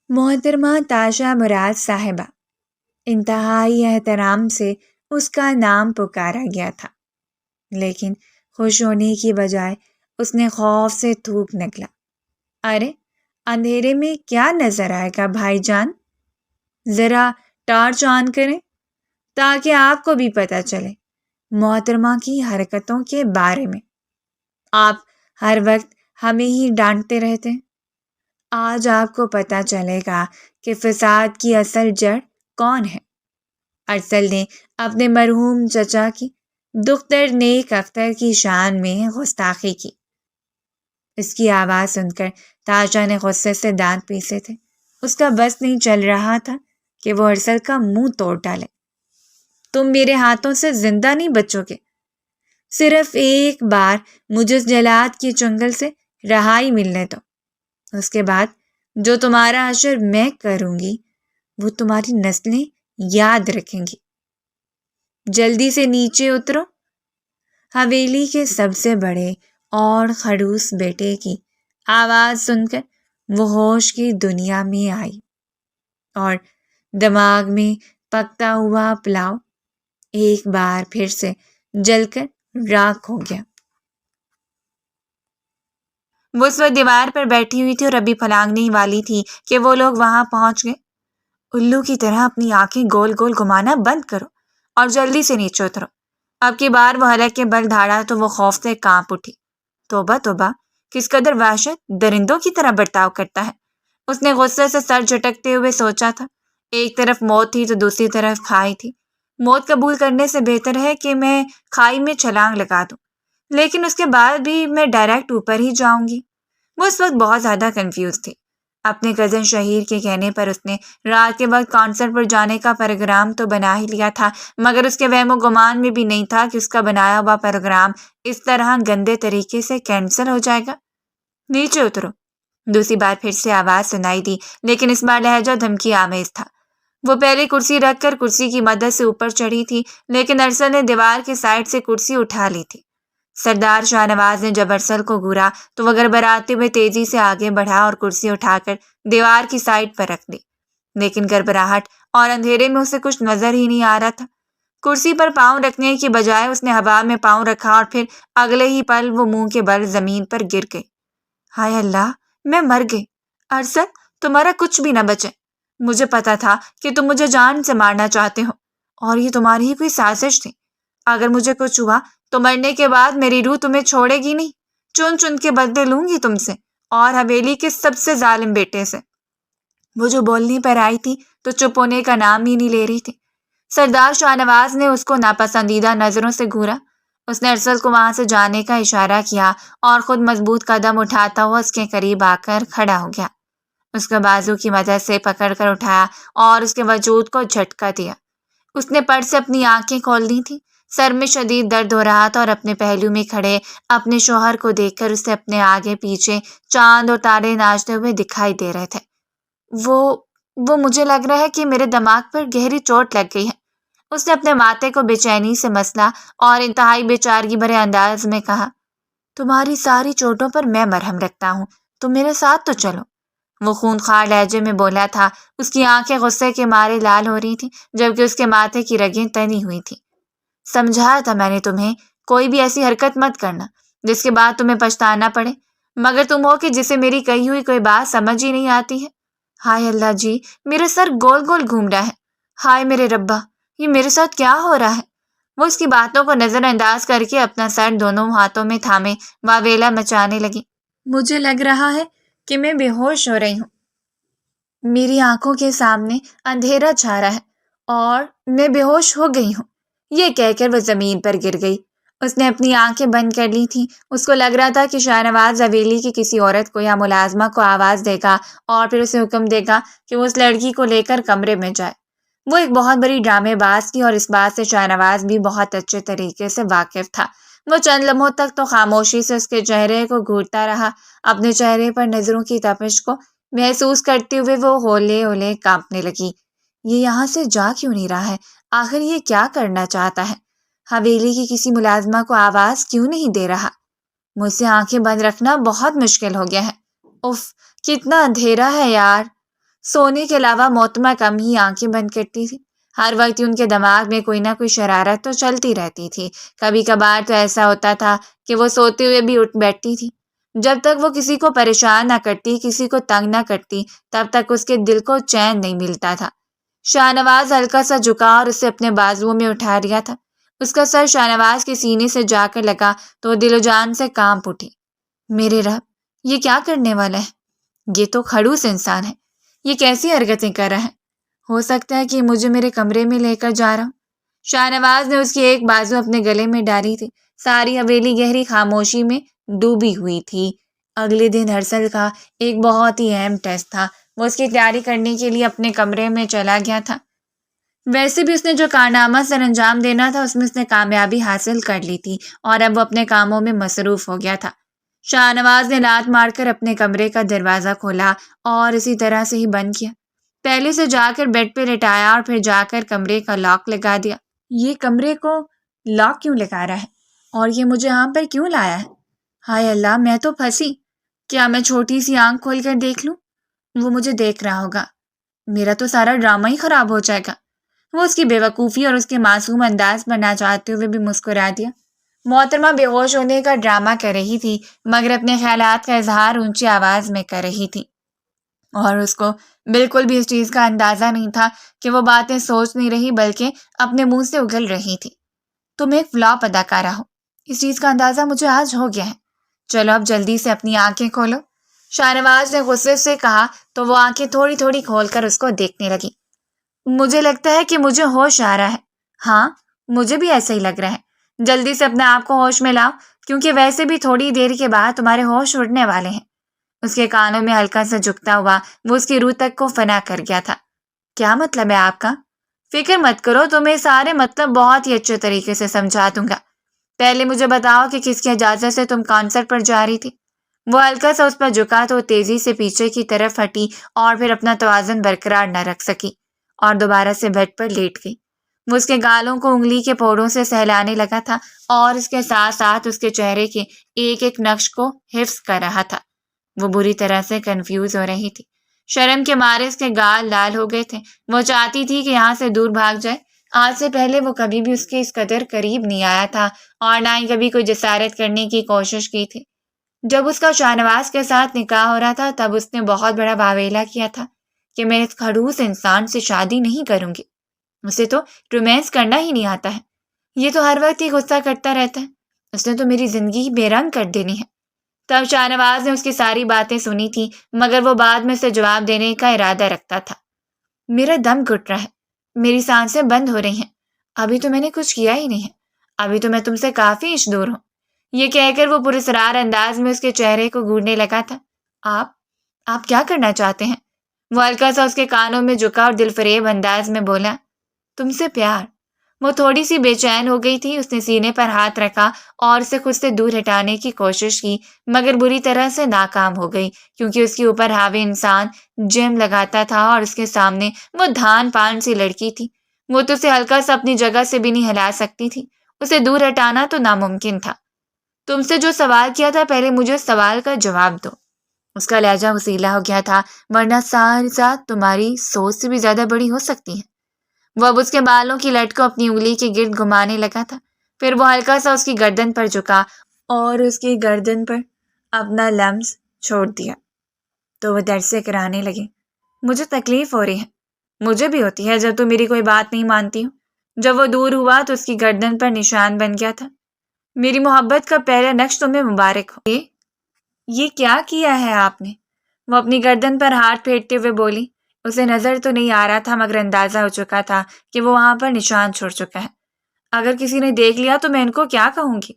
محترمہ تاشا مراد صاحبہ، انتہائی احترام سے اس کا نام پکارا گیا تھا، لیکن خوش ہونے کی بجائے اس نے خوف سے تھوک نکلا۔ ارے اندھیرے میں کیا نظر آئے گا بھائی جان؟ ذرا ٹارچ آن کریں تاکہ آپ کو بھی پتہ چلے محترمہ کی حرکتوں کے بارے میں۔ آپ ہر وقت ہمیں ہی ڈانٹتے رہتے ہیں۔ آج آپ کو پتہ چلے گا کہ فساد کی اصل جڑ کون ہے۔ ارسل نے اپنے مرحوم چچا کی دختر نیک اختر کی شان میں گستاخی کی۔ اس کی آواز سن کر تاشا نے غصے سے دانت پیسے تھے۔ اس کا بس نہیں چل رہا تھا کہ وہ ارسل کا منہ توڑ ڈالے۔ تم میرے ہاتھوں سے زندہ نہیں بچو گے۔ صرف ایک بار مجھے اس جلاد کی چنگل سے رہائی ملنے دو، اس کے بعد جو تمہارا حشر میں کروں گی وہ تمہاری نسلیں یاد رکھیں گی۔ جلدی سے نیچے اترو۔ حویلی کے سب سے بڑے اور خڑوس بیٹے کی آواز سن کر وہ ہوش کی دنیا میں آئی اور دماغ میں پکتا ہوا پلاؤ ایک بار پھر سے جل کر راکھ ہو گیا۔ وہ اس وقت دیوار پر بیٹھی ہوئی تھی اور ابھی پھلانگنے ہی والی تھی کہ وہ لوگ وہاں پہنچ گئے۔ الو کی طرح اپنی آنکھیں گول گول گھمانا بند کرو اور جلدی سے نیچے اترو۔ اب کی بار وہ حلق کے بل دھاڑا تو وہ خوف سے کانپ اٹھی۔ توبہ توبہ، کس قدر وحشت درندوں کی طرح برتاؤ کرتا ہے۔ اس نے غصے سے سر جھٹکتے ہوئے سوچا تھا، ایک طرف موت تھی تو دوسری طرف کھائی تھی۔ موت قبول کرنے سے بہتر ہے کہ میں کھائی میں چھلانگ لگا دوں، لیکن اس کے بعد بھی میں ڈائریکٹ اوپر ہی جاؤں گی۔ وہ اس وقت بہت زیادہ کنفیوز تھی۔ اپنے کزن شہیر کے کہنے پر اس نے رات کے وقت کانسرٹ پر جانے کا پروگرام تو بنا ہی لیا تھا، مگر اس کے وہم و گمان میں بھی نہیں تھا کہ اس کا بنایا ہوا پروگرام اس طرح گندے طریقے سے کینسل ہو جائے گا۔ نیچے اترو، دوسری بار پھر سے آواز سنائی دی، لیکن اس بار لہجہ دھمکی آمیز تھا۔ وہ پہلے کرسی رکھ کر کرسی کی مدد سے اوپر چڑھی تھی، لیکن ارسل نے دیوار کے سائڈ سے کرسی اٹھا لی تھی۔ سردار شاہ نواز نے جب ارسل کو گھورا تو وہ گڑبڑاتے ہوئے تیزی سے آگے بڑھا اور کرسی اٹھا کر دیوار کی سائڈ پر رکھ دی، لیکن گڑبڑاہٹ اور اندھیرے میں اسے کچھ نظر ہی نہیں آ رہا تھا۔ کرسی پر پاؤں رکھنے کی بجائے اس نے ہوا میں پاؤں رکھا اور پھر اگلے ہی پل وہ منہ کے بل زمین پر گر گئی۔ ہائے اللہ، میں مر گئی۔ ارسل، تمہارا کچھ بھی نہ بچے۔ مجھے پتا تھا کہ تم مجھے جان سے مارنا چاہتے ہو اور یہ تمہاری ہی کوئی سازش تھی۔ اگر مجھے کچھ ہوا تو مرنے کے بعد میری روح تمہیں چھوڑے گی نہیں۔ چن چن کے بدلے لوں گی تم سے اور حویلی کے سب سے ظالم بیٹے سے۔ وہ جو بولنے پر آئی تھی تو چپ ہونے کا نام ہی نہیں لے رہی تھی۔ سردار شاہ نواز نے اس کو ناپسندیدہ نظروں سے گھورا۔ اس نے ارسل کو وہاں سے جانے کا اشارہ کیا اور خود مضبوط قدم اٹھاتا ہوا اس کے قریب آ کر کھڑا ہو گیا۔ اس کا بازو کی مدد سے پکڑ کر اٹھایا اور اس کے وجود کو جھٹکا دیا۔ اس نے پٹ سے اپنی آنکھیں کھول دی تھیں۔ سر میں شدید درد ہو رہا تھا اور اپنے پہلو میں کھڑے اپنے شوہر کو دیکھ کر اسے اپنے آگے پیچھے چاند اور تارے ناچتے ہوئے دکھائی دے رہے تھے۔ وہ مجھے لگ رہا ہے کہ میرے دماغ پر گہری چوٹ لگ گئی ہے۔ اس نے اپنے ماتھے کو بے چینی سے مسلا اور انتہائی بے چارگی بھرے انداز میں کہا، تمہاری ساری چوٹوں پر میں مرہم رکھتا ہوں، تم میرے ساتھ تو چلو۔ وہ خونخوار لہجے میں بولا تھا۔ اس کی آنکھیں غصے کے مارے لال ہو رہی تھیں، جبکہ اس کے ماتھے کی رگیں تنی ہوئی تھیں۔ سمجھایا تھا میں نے تمہیں، کوئی بھی ایسی حرکت مت کرنا جس کے بعد تمہیں پچھتانا پڑے، مگر تم ہو کہ جسے میری کہی ہوئی کوئی بات سمجھ ہی نہیں آتی ہے۔ ہائے اللہ جی، میرے سر گول گول گھوم رہا ہے۔ ہائے میرے ربا، یہ میرے ساتھ کیا ہو رہا ہے؟ وہ اس کی باتوں کو نظر انداز کر کے اپنا سر دونوں ہاتھوں میں تھامے واویلا مچانے لگی۔ مجھے لگ رہا ہے کہ میں بے ہوش ہو رہی ہوں۔ میری آنکھوں کے سامنے اندھیرا چھا رہا ہے اور میں بے ہوش ہو گئی ہوں۔ یہ کہہ کر وہ زمین پر گر گئی۔ اس نے اپنی آنکھیں بند کر لی تھیں۔ اس کو لگ رہا تھا کہ شاہ نواز حویلی کی کسی عورت کو یا ملازمہ کو آواز دے گا اور پھر اسے حکم دے گا کہ وہ اس لڑکی کو لے کر کمرے میں جائے۔ وہ ایک بہت بڑی ڈرامے باز تھی اور اس بات سے شاہ نواز بھی بہت اچھے طریقے سے واقف تھا۔ وہ چند لمحوں تک تو خاموشی سے اس کے چہرے کو گھورتا رہا۔ اپنے چہرے پر نظروں کی تپش کو محسوس کرتے ہوئے وہ ہولے ہولے کانپنے لگی۔ یہ یہاں سے جا کیوں نہیں رہا ہے؟ آخر یہ کیا کرنا چاہتا ہے؟ حویلی کی کسی ملازمہ کو آواز کیوں نہیں دے رہا؟ مجھ سے آنکھیں بند رکھنا بہت مشکل ہو گیا ہے۔ اف، کتنا اندھیرا ہے یار۔ سونے کے علاوہ محتمہ کم ہی آنکھیں بند کرتی تھی۔ ہر وقت ان کے دماغ میں کوئی نہ کوئی شرارت تو چلتی رہتی تھی۔ کبھی کبھار تو ایسا ہوتا تھا کہ وہ سوتے ہوئے بھی اٹھ بیٹھتی تھی۔ جب تک وہ کسی کو پریشان نہ کرتی، کسی کو تنگ نہ کرتی، تب تک اس کے دل کو چین نہیں ملتا تھا۔ شاہ نواز ہلکا سا جھکا اور اسے اپنے بازوؤں میں اٹھا لیا تھا۔ اس کا سر شاہ نواز کے سینے سے جا کر لگا تو وہ دل و جان سے کانپ اٹھی۔ میرے رب، یہ کیا کرنے والا ہے؟ یہ تو خڑوس انسان ہے، یہ کیسی حرکتیں کر رہا ہے؟ ہو سکتا ہے کہ مجھے میرے کمرے میں لے کر جا رہا ہوں۔ شاہ نواز نے اس کی ایک بازو اپنے گلے میں ڈالی تھی۔ ساری حویلی گہری خاموشی میں ڈوبی ہوئی تھی۔ اگلے دن ہرشل کا ایک بہت ہی اہم ٹیسٹ تھا۔ وہ اس کی تیاری کرنے کے لیے اپنے کمرے میں چلا گیا تھا۔ ویسے بھی اس نے جو کارنامہ سر انجام دینا تھا اس میں اس نے کامیابی حاصل کر لی تھی اور اب وہ اپنے کاموں میں مصروف ہو گیا تھا۔ شاہ نواز نے لات مار کر اپنے کمرے کا دروازہ کھولا اور اسی طرح سے ہی بند کیا۔ پہلے سے جا کر بیڈ پہ لٹایا اور پھر جا کر کمرے کا لاک لگا دیا۔ یہ کمرے کو لاک کیوں لگا رہا ہے اور یہ مجھے یہاں پر کیوں لایا ہے؟ ہائے اللہ، میں تو پھنسی۔ کیا میں چھوٹی سی آنکھ کھول کر دیکھ لوں؟ وہ مجھے دیکھ رہا ہوگا، میرا تو سارا ڈرامہ ہی خراب ہو جائے گا۔ وہ اس کی بے وقوفی اور اس کے معصوم انداز پر نہ چاہتے ہوئے بھی مسکرا دیا۔ محترمہ بے ہوش ہونے کا ڈرامہ کر رہی تھی مگر اپنے خیالات کا اظہار اونچی آواز میں کر رہی تھی، اور اس کو بالکل بھی اس چیز کا اندازہ نہیں تھا کہ وہ باتیں سوچ نہیں رہی بلکہ اپنے منہ سے اگل رہی تھی۔ تم ایک فلاپ اداکارہ ہو، اس چیز کا اندازہ مجھے آج ہو گیا ہے۔ چلو اب جلدی سے اپنی آنکھیں کھولو۔ شاہ نواز نے غصے سے کہا تو وہ آنکھیں تھوڑی تھوڑی کھول کر اس کو دیکھنے لگی۔ مجھے لگتا ہے کہ مجھے ہوش آ رہا ہے۔ ہاں، مجھے بھی ایسا ہی لگ رہا ہے۔ جلدی سے اپنے آپ کو ہوش میں لاؤ کیونکہ ویسے بھی تھوڑی دیر کے بعد تمہارے ہوش اڑنے والے ہیں۔ اس کے کانوں میں ہلکا سا جھکتا ہوا وہ اس کی روح تک کو فنا کر گیا تھا۔ کیا مطلب ہے آپ کا؟ فکر مت کرو، تمہیں سارے مطلب بہت ہی اچھے طریقے سے سمجھا دوں گا۔ پہلے مجھے بتاؤ کہ کس کی اجازت سے تم کانسرٹ پر جا رہی تھی؟ وہ ہلکا سا اس پر جھکا تو تیزی سے پیچھے کی طرف ہٹی اور پھر اپنا توازن برقرار نہ رکھ سکی اور دوبارہ سے بیڈ پر لیٹ گئی۔ وہ اس کے گالوں کو انگلی کے پھوڑوں سے سہلانے لگا تھا اور اس کے ساتھ ساتھ اس کے چہرے کے ایک ایک نقش کو حفظ کر رہا تھا۔ وہ بری طرح سے کنفیوز ہو رہی تھی۔ شرم کے مارے اس کے گال لال ہو گئے تھے۔ وہ چاہتی تھی کہ یہاں سے دور بھاگ جائے۔ آج سے پہلے وہ کبھی بھی اس کے اس قدر قریب نہیں آیا تھا اور نہ ہی کبھی کوئی جسارت کرنے کی کوشش کی تھی۔ جب اس کا شاہ نواز کے ساتھ نکاح ہو رہا تھا تب اس نے بہت بڑا واویلا کیا تھا کہ میں اس خڑوس انسان سے شادی نہیں کروں گی، اسے تو رومانس کرنا ہی نہیں آتا ہے، یہ تو ہر وقت ہی غصہ کرتا رہتا ہے، اس نے تو میری زندگی ہی بے رنگ کر دینی ہے۔ تب شاہ نواز نے اس کی ساری باتیں سنی تھی مگر وہ بعد میں سے جواب دینے کا ارادہ رکھتا تھا۔ میرا دم گھٹ رہا ہے، میری سانسیں بند ہو رہی ہیں، ابھی تو میں نے کچھ کیا ہی نہیں ہے، ابھی تو میں تم سے کافی انچ دور ہوں۔ یہ کہہ کر وہ پراسرار انداز میں اس کے چہرے کو گھورنے لگا تھا۔ آپ کیا کرنا چاہتے ہیں؟ وہ ہلکا سا اس کے کانوں میں جھکا اور دل فریب انداز میں بولا، تم سے پیار۔ وہ تھوڑی سی بے چین ہو گئی تھی۔ اس نے سینے پر ہاتھ رکھا اور اسے خود سے دور ہٹانے کی کوشش کی مگر بری طرح سے ناکام ہو گئی کیونکہ اس کے اوپر حاوی انسان جم لگاتا تھا اور اس کے سامنے وہ دھان پان سی لڑکی تھی۔ وہ تو اسے ہلکا سا اپنی جگہ سے بھی نہیں ہلا سکتی تھی۔ اسے دور ہٹانا تو ناممکن تھا۔ تم سے جو سوال کیا تھا پہلے مجھے اس سوال کا جواب دو۔ اس کا لہجہ وسیلہ ہو گیا تھا، ورنہ ساری ذات تمہاری سوچ سے بھی زیادہ بڑی ہو سکتی ہے۔ وہ اب اس کے بالوں کی لٹ کو اپنی انگلی کے گرد گھمانے لگا تھا۔ پھر وہ ہلکا سا اس کی گردن پر جھکا اور اس کی گردن پر اپنا لمس چھوڑ دیا تو وہ درد سے کرانے لگے۔ مجھے تکلیف ہو رہی ہے، مجھے بھی ہوتی ہے جب تم میری کوئی بات نہیں مانتی ہو۔ جب وہ دور ہوا تو اس کی گردن پر نشان بن گیا تھا۔ میری محبت کا پہلا نقش تمہیں مبارک ہو۔ یہ کیا کیا ہے آپ نے؟ وہ اپنی گردن پر ہاتھ پھیرتے ہوئے بولی۔ اسے نظر تو نہیں آ رہا تھا مگر اندازہ ہو چکا تھا کہ وہ وہاں پر نشان چھوڑ چکا ہے۔ اگر کسی نے دیکھ لیا تو میں ان کو کیا کہوں گی؟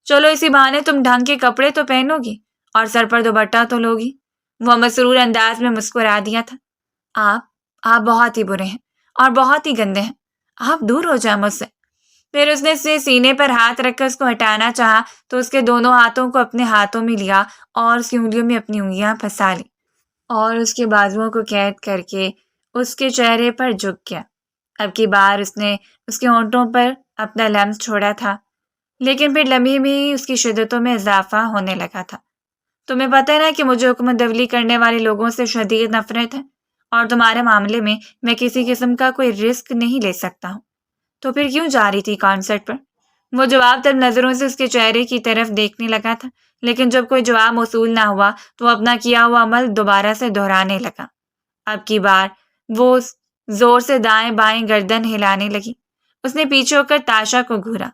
چلو اسی بہانے تم ڈھنگ کے کپڑے تو پہنو گی اور سر پر دوپٹہ تو لوگی۔ وہ مسرور انداز میں مسکرا دیا تھا۔ آپ بہت ہی برے ہیں اور بہت ہی گندے ہیں، آپ دور ہو جائیں مجھ سے۔ پھر اس نے سینے پر ہاتھ رکھ کر اس کو ہٹانا چاہا تو اس کے دونوں ہاتھوں کو اپنے ہاتھوں میں لیا اور اس کی انگلیوں میں اپنی انگلیاں پھنسا لی اور اس کے بازوؤں کو قید کر کے اس کے چہرے پر جھک گیا۔ اب کی بار اس نے اس کے ہونٹوں پر اپنا لمس چھوڑا تھا لیکن پھر لمحے میں ہی اس کی شدتوں میں اضافہ ہونے لگا تھا۔ تمہیں پتہ ہے نا کہ مجھے حکمت دولی کرنے والے لوگوں سے شدید نفرت ہے اور تمہارے معاملے میں میں کسی قسم کا کوئی رسک نہیں لے سکتا ہوں۔ تو پھر کیوں جا رہی تھی کانسرٹ پر؟ وہ جواب طلب نظروں سے اس کے چہرے کی طرف دیکھنے لگا تھا، لیکن جب کوئی جواب موصول نہ ہوا تو اپنا کیا ہوا عمل دوبارہ سے دہرانے لگا۔ اب کی بار وہ زور سے دائیں بائیں گردن ہلانے لگی۔ اس نے پیچھے ہو کر تاشا کو گھورا۔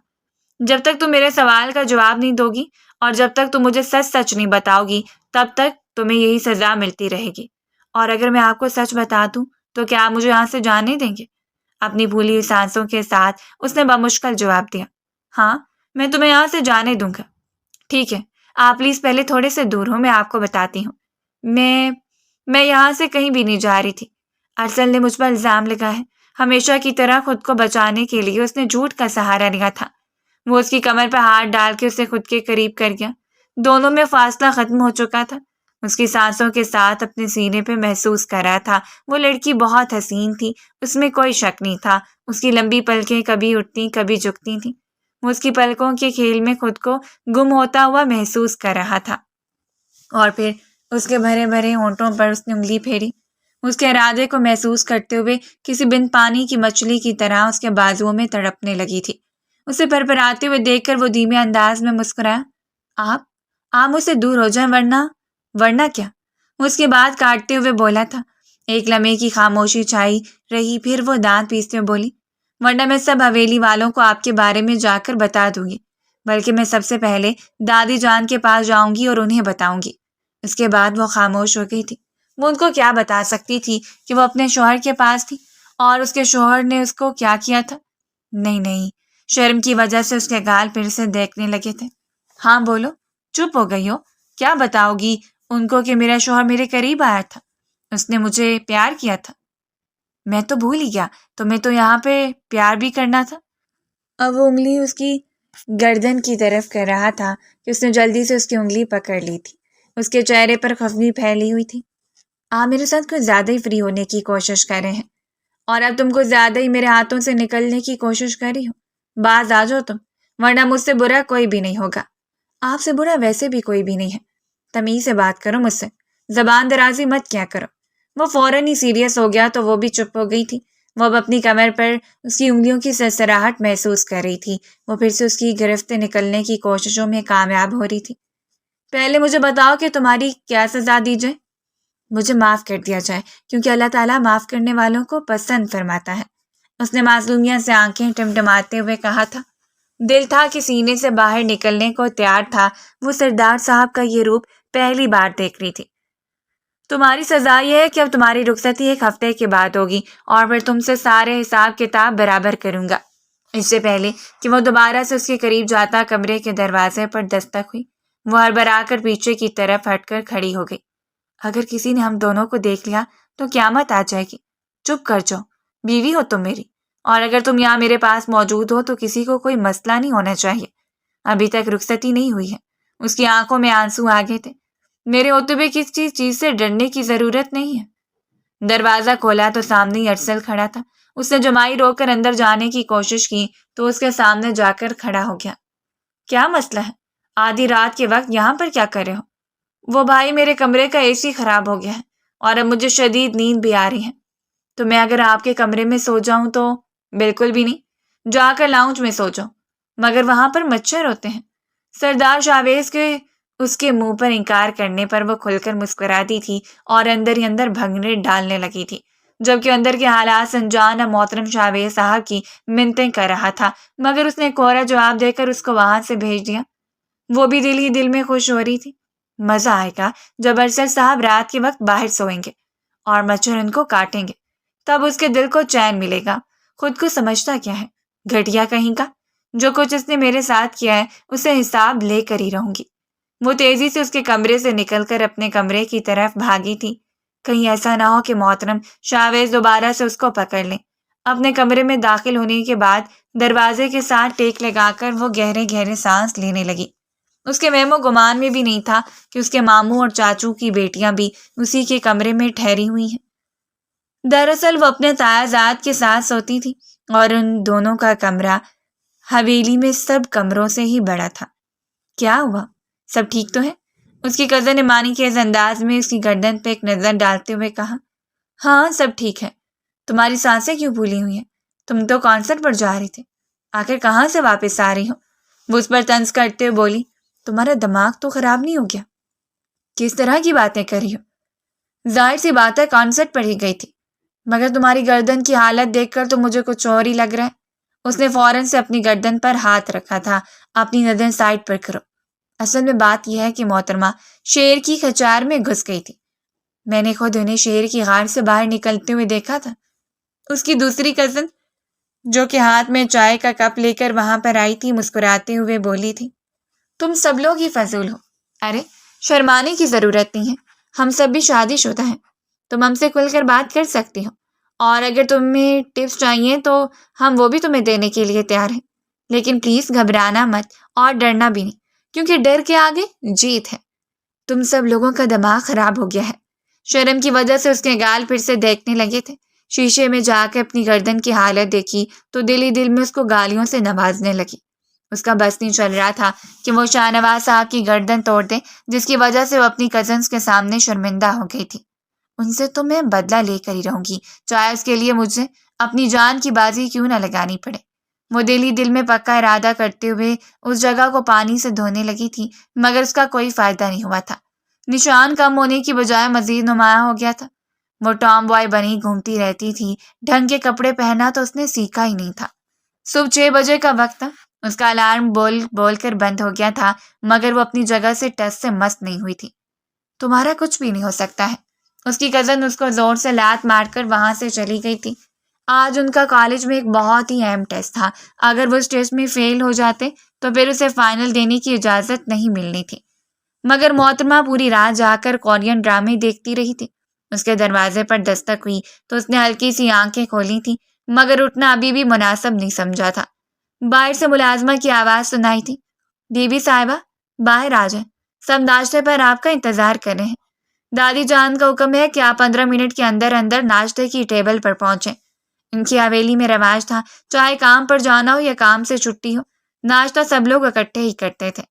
جب تک تم میرے سوال کا جواب نہیں دو گی اور جب تک تم مجھے سچ سچ نہیں بتاؤ گی تب تک تمہیں یہی سزا ملتی رہے گی۔ اور اگر میں آپ کو سچ بتا دوں تو کیا آپ مجھے یہاں سے جانے دیں گے؟ اپنی بھولی ہوئی سانسوں کے ساتھ اس نے بمشکل جواب دیا، ہاں میں تمہیں یہاں سے جانے دوں گا۔ ٹھیک ہے، آپ پلیز پہلے تھوڑے سے دور ہو، میں آپ کو بتاتی ہوں۔ میں یہاں سے کہیں بھی نہیں جا رہی تھی۔ ارسل نے مجھ پر الزام لگا ہے۔ ہمیشہ کی طرح خود کو بچانے کے لیے اس نے جھوٹ کا سہارا لیا تھا۔ وہ اس کی کمر پر ہاتھ ڈال کے اسے خود کے قریب کر گیا۔ دونوں میں فاصلہ ختم ہو چکا تھا۔ اس کی سانسوں کے ساتھ اپنے سینے پہ محسوس کر رہا تھا۔ وہ لڑکی بہت حسین تھی، اس میں کوئی شک نہیں تھا۔ اس کی لمبی پلکیں کبھی اٹھتی کبھی جھکتی تھیں۔ وہ اس کی پلکوں کے کھیل میں خود کو گم ہوتا ہوا محسوس کر رہا تھا۔ اور پھر اس کے بھرے بھرے ہونٹوں پر اس نے انگلی پھیری۔ اس کے ارادے کو محسوس کرتے ہوئے کسی بن پانی کی مچھلی کی طرح اس کے بازوؤں میں تڑپنے لگی تھی۔ اسے پھرپھراتے ہوئے دیکھ کر وہ دھیمے انداز میں مسکرایا۔ آپ مجھ سے دور ہو جائیں ورنہ کیا؟ وہ اس کی بات کاٹتے ہوئے بولا تھا۔ ایک لمحے کی خاموشی چھائی رہی، پھر وہ دانت پیستے ہوئے بولی، ورنہ میں سب حویلی والوں کو آپ کے بارے میں جا کر بتا دوں گی، بلکہ میں سب سے پہلے دادی جان کے پاس جاؤں گی اور انہیں بتاؤں گی۔ اس کے بعد وہ خاموش ہو گئی تھی۔ وہ ان کو کیا بتا سکتی تھی کہ وہ اپنے شوہر کے پاس تھی اور اس کے شوہر نے اس کو کیا کیا تھا؟ نہیں، شرم کی وجہ سے اس کے گال پھر سے دیکھنے لگے تھے۔ ہاں بولو، چپ ہو گئی ہو؟ کیا بتاؤ گی ان کو کہ میرا شوہر میرے قریب آیا تھا، اس نے مجھے پیار کیا تھا؟ میں تو بھول ہی گیا، تمہیں تو یہاں پہ پیار بھی کرنا تھا۔ اب وہ انگلی اس کی گردن کی طرف کر رہا تھا کہ اس نے جلدی سے اس کی انگلی پکڑ لی تھی۔ اس کے چہرے پر خفگی پھیلی ہوئی تھی۔ آپ میرے ساتھ کچھ زیادہ ہی فری ہونے کی کوشش کر رہے ہیں اور اب تم کو زیادہ ہی میرے ہاتھوں سے نکلنے کی کوشش کر رہی ہو۔ باز آ جاؤ تم، ورنہ مجھ سے برا کوئی بھی نہیں ہوگا۔ آپ سے برا ویسے بھی کوئی بھی نہیں ہے۔ تمیز سے بات کرو مجھ سے، زبان درازی مت کیا کرو۔ وہ فوراً ہی سیریس ہو گیا تو وہ بھی چپ ہو گئی تھی۔ وہ اب اپنی کمر پر اس کی انگلیوں کی سرسراہٹ محسوس کر رہی تھی۔ وہ پھر سے اس کی گرفت نکلنے کی کوششوں میں کامیاب ہو رہی تھی۔ پہلے مجھے بتاؤ کہ تمہاری کیا سزا دی جائے؟ مجھے معاف کر دیا جائے، کیونکہ اللہ تعالیٰ معاف کرنے والوں کو پسند فرماتا ہے۔ اس نے معصومیت سے آنکھیں ٹمٹماتے ہوئے کہا تھا۔ دل تھا کہ سینے سے باہر نکلنے کو تیار تھا۔ وہ سردار صاحب کا یہ روپ پہلی بار دیکھ رہی تھی۔ تمہاری سزا یہ ہے کہ اب تمہاری رخصتی 1 ہفتے کے بعد ہوگی اور پھر تم سے سارے حساب کتاب برابر کروں گا۔ اس سے پہلے کہ وہ دوبارہ سے اس کے قریب جاتا کمرے کے دروازے پر دستک ہوئی، وہ ہڑبڑا کر پیچھے کی طرف ہٹ کر کھڑی ہو گئی۔ اگر کسی نے ہم دونوں کو دیکھ لیا تو قیامت آ جائے گی۔ چپ کر جاؤ، بیوی ہو تم میری، اور اگر تم یہاں میرے پاس موجود ہو تو کسی کو کوئی مسئلہ نہیں ہونا چاہیے۔ ابھی تک رخصتی نہیں ہوئی ہے۔ اس کی آنکھوں میں آنسو آ گئے تھے۔ میرے ہوتے ہوئے کسی چیز سے ڈرنے کی ضرورت نہیں ہے۔ دروازہ کھولا تو سامنے ہی ارسل کھڑا تھا۔ اس نے جمائی روک کر اندر جانے کی کوشش کی تو اس کے سامنے جا کر کھڑا ہو گیا۔ کیا مسئلہ ہے؟ آدھی رات کے وقت یہاں پر کیا کر رہے ہو؟ وہ بھائی، میرے کمرے کا AC خراب ہو گیا ہے اور اب مجھے شدید نیند بھی آ رہی ہے۔ تو میں اگر آپ کے کمرے میں سو جاؤں تو؟ بالکل بھی نہیں، جا کر لاؤنج میں سو جاؤ، مگر وہاں پر مچھر ہوتے ہیں۔ سردار شاویز کے اس کے منہ پر انکار کرنے پر وہ کھل کر مسکراتی تھی اور اندر ہی اندر بھنگڑے ڈالنے لگی تھی، جبکہ اندر کے حالات سنجان اب محترم شاویز صاحب کی منتیں کر رہا تھا، مگر اس نے کوڑا جواب دے کر اس کو وہاں سے بھیج دیا۔ وہ بھی دل ہی دل میں خوش ہو رہی تھی۔ مزہ آئے گا جب ارسل صاحب رات کے وقت باہر سوئیں گے اور مچھر ان کو کاٹیں گے، تب اس کے دل کو چین ملے گا۔ خود کو سمجھتا کیا ہے، گھٹیا کہیں کا۔ جو کچھ اس نے میرے ساتھ کیا ہے اسے حساب لے کر ہی رہوں گی۔ وہ تیزی سے اس کے کمرے سے نکل کر اپنے کمرے کی طرف بھاگی تھی۔ کہیں ایسا نہ ہو کہ محترم شاویز دوبارہ سے اس کو پکڑ لیں۔ اپنے کمرے میں داخل ہونے کے بعد دروازے کے ساتھ ٹیک لگا کر وہ گہرے گہرے سانس لینے لگی۔ اس کے وہم و گمان میں بھی نہیں تھا کہ اس کے ماموں اور چاچو کی بیٹیاں بھی اسی کے کمرے میں ٹھہری ہوئی ہیں۔ دراصل وہ اپنے تایازاد کے ساتھ سوتی تھی اور ان دونوں کا کمرہ حویلی میں سب کمروں سے ہی بڑا تھا۔ کیا ہوا؟ سب ٹھیک تو ہے؟ اس کی کزن ایمانی کے اس انداز میں اس کی گردن پہ ایک نظر ڈالتے ہوئے کہا۔ ہاں سب ٹھیک ہے. تمہاری سانسیں کیوں پھولی ہوئی ہیں؟ تم تو کانسرٹ پر جا رہے تھے. آخر کہاں سے واپس آ رہی ہو؟ وہ اس پر طنز کرتے ہوئے بولی. تمہارا دماغ تو خراب نہیں ہو گیا؟ کس طرح کی باتیں کر رہی ہو؟ ظاہر سی بات ہے کانسرٹ پر ہی گئی تھی، مگر تمہاری گردن کی حالت دیکھ کر تو مجھے کچھ اور ہی لگ رہا ہے. اس نے فوراً سے اپنی گردن پر ہاتھ رکھا تھا. اپنی نظر سائڈ پر کرو. اصل میں بات یہ ہے کہ محترمہ شیر کی کھچار میں گھس گئی تھی. میں نے خود انہیں شیر کی غار سے باہر نکلتے ہوئے دیکھا تھا. اس کی دوسری کزن جو کہ ہاتھ میں چائے کا کپ لے کر وہاں پر آئی تھی مسکراتے ہوئے بولی تھی. تم سب لوگ ہی فضول ہو. ارے شرمانے کی ضرورت نہیں ہے، ہم سب بھی شادی شدہ ہیں. تم ہم سے کھل کر بات کر سکتی ہو، اور اگر تمہیں ٹپس چاہیے تو ہم وہ بھی تمہیں دینے کے لیے تیار ہیں. لیکن پلیز گھبرانا مت اور ڈرنا بھی نہیں، کیونکہ ڈر کے آگے جیت ہے. تم سب لوگوں کا دماغ خراب ہو گیا ہے. شرم کی وجہ سے اس کے گال پھر سے دیکھنے لگے تھے. شیشے میں جا کے اپنی گردن کی حالت دیکھی تو دل ہی دل میں اس کو گالیوں سے نوازنے لگی. اس کا بس نہیں چل رہا تھا کہ وہ شاہ نواز صاحب کی گردن توڑ دے، جس کی وجہ سے وہ اپنی کزنس کے سامنے شرمندہ ہو گئی تھی. ان سے تو میں بدلہ لے کر ہی رہوں گی، چاہے اس کے لیے مجھے اپنی جان کی بازی کیوں نہ لگانی پڑے. وہ دل ہی دل میں پکا ارادہ کرتے ہوئے اس جگہ کو پانی سے دھونے لگی تھی، مگر اس کا کوئی فائدہ نہیں ہوا تھا. نشان کم ہونے کی بجائے مزید نمایاں ہو گیا تھا. وہ ٹام بوائے بنی گھومتی رہتی تھی. ڈھنگ کے کپڑے پہنا تو اس نے سیکھا ہی نہیں تھا. صبح 6 بجے کا وقت تھا. اس کا الارم بول بول کر بند ہو گیا تھا، مگر وہ اپنی جگہ سے ٹس سے مست نہیں ہوئی تھی. تمہارا کچھ بھی نہیں ہو سکتا ہے. اس کی کزن اس کو زور سے لات مار کر وہاں سے چلی گئی تھی. آج ان کا کالج میں ایک بہت ہی اہم ٹیسٹ تھا. اگر وہ اس ٹیسٹ میں فیل ہو جاتے تو پھر اسے فائنل دینے کی اجازت نہیں ملنی تھی. مگر محترمہ پوری رات جا کر کورین ڈرامے دیکھتی رہی تھی. اس کے دروازے پر دستک ہوئی تو اس نے ہلکی سی آنکھیں کھولی تھی، مگر اٹھنا ابھی بھی مناسب نہیں سمجھا تھا. باہر سے ملازمہ کی آواز سنائی تھی. بی بی صاحبہ باہر آ جائیں، سب ناشتے پر آپ کا انتظار کر رہے ہیں. دادی جان کا حکم ہے کہ آپ 15 منٹ کے اندر اندر ناشتے کی ٹیبل پر پہنچیں. ان کی حویلی میں رواج تھا، چاہے کام پر جانا ہو یا کام سے چھٹی ہو، ناشتہ سب لوگ اکٹھے ہی کرتے تھے.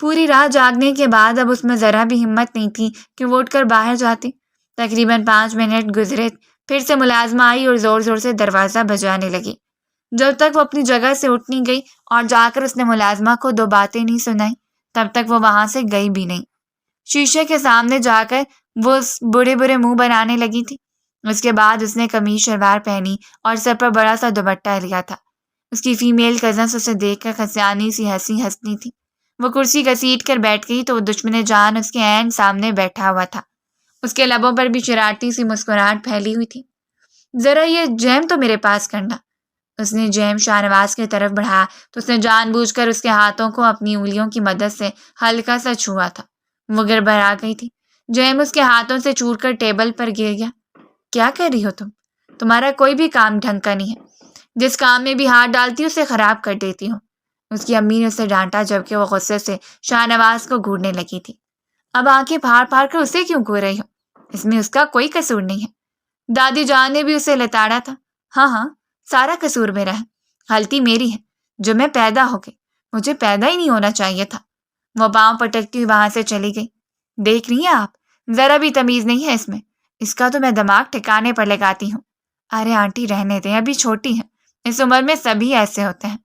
پوری رات جاگنے کے بعد اب اس میں ذرا بھی ہمت نہیں تھی کہ وہ اٹھ کر باہر جاتی. تقریباً 5 منٹ گزرے، پھر سے ملازمہ آئی اور زور زور سے دروازہ بجانے لگی. جب تک وہ اپنی جگہ سے اٹھ نہیں گئی اور جا کر اس نے ملازمہ کو 2 باتیں نہیں سنائی، تب تک وہ وہاں سے گئی بھی نہیں. شیشے کے سامنے جا کر وہ برے برے منہ بنانے لگی تھی. اس کے بعد اس نے قمیض شلوار پہنی اور سر پر بڑا سا دوپٹہ لیا تھا. اس کی فیمیل کزنس اسے دیکھ کر خسیانی سی ہنسی ہنستی تھی. وہ کرسی گھسیٹ کر بیٹھ گئی تو وہ دشمن جان اس کے عین سامنے بیٹھا ہوا تھا. اس کے لبوں پر بھی شرارتی سی مسکراہٹ پھیلی ہوئی تھی. ذرا یہ جیم تو میرے پاس کرنا. اس نے جیم شاہ نواز کی طرف بڑھایا تو اس نے جان بوجھ کر اس کے ہاتھوں کو اپنی انگلیوں کی مدد سے ہلکا سا چھوا تھا. وہ گڑبڑا گئی تھی. جیم اس کے ہاتھوں سے چھوٹ کر ٹیبل پر گر گیا. کیا کر رہی ہو تم؟ تمہارا کوئی بھی کام ڈھنگ کا نہیں ہے. جس کام میں بھی ہاتھ ڈالتی ہو اسے خراب کر دیتی ہو. اس کی امی نے اسے ڈانٹا جبکہ وہ غصے سے شاہ نواز کو گھورنے لگی تھی. اب آنکھیں پھاڑ پھاڑ کر اسے کیوں گھور رہی ہو؟ اس میں اس کا کوئی قصور نہیں ہے. دادی جان نے بھی اسے لتاڑا تھا. ہاں ہاں سارا قصور میرا ہے. غلطی میری ہے جو میں پیدا ہو گئی. مجھے پیدا ہی نہیں ہونا چاہیے تھا. وہ پاؤں پٹکتی ہوئی وہاں سے چلی گئی. دیکھ رہی ہیں آپ، ذرا بھی تمیز نہیں ہے اس میں. اس کا تو میں دماغ ٹھکانے پر لگاتی ہوں. ارے آنٹی رہنے دیں، ابھی چھوٹی ہیں. اس عمر میں سبھی ایسے ہوتے ہیں.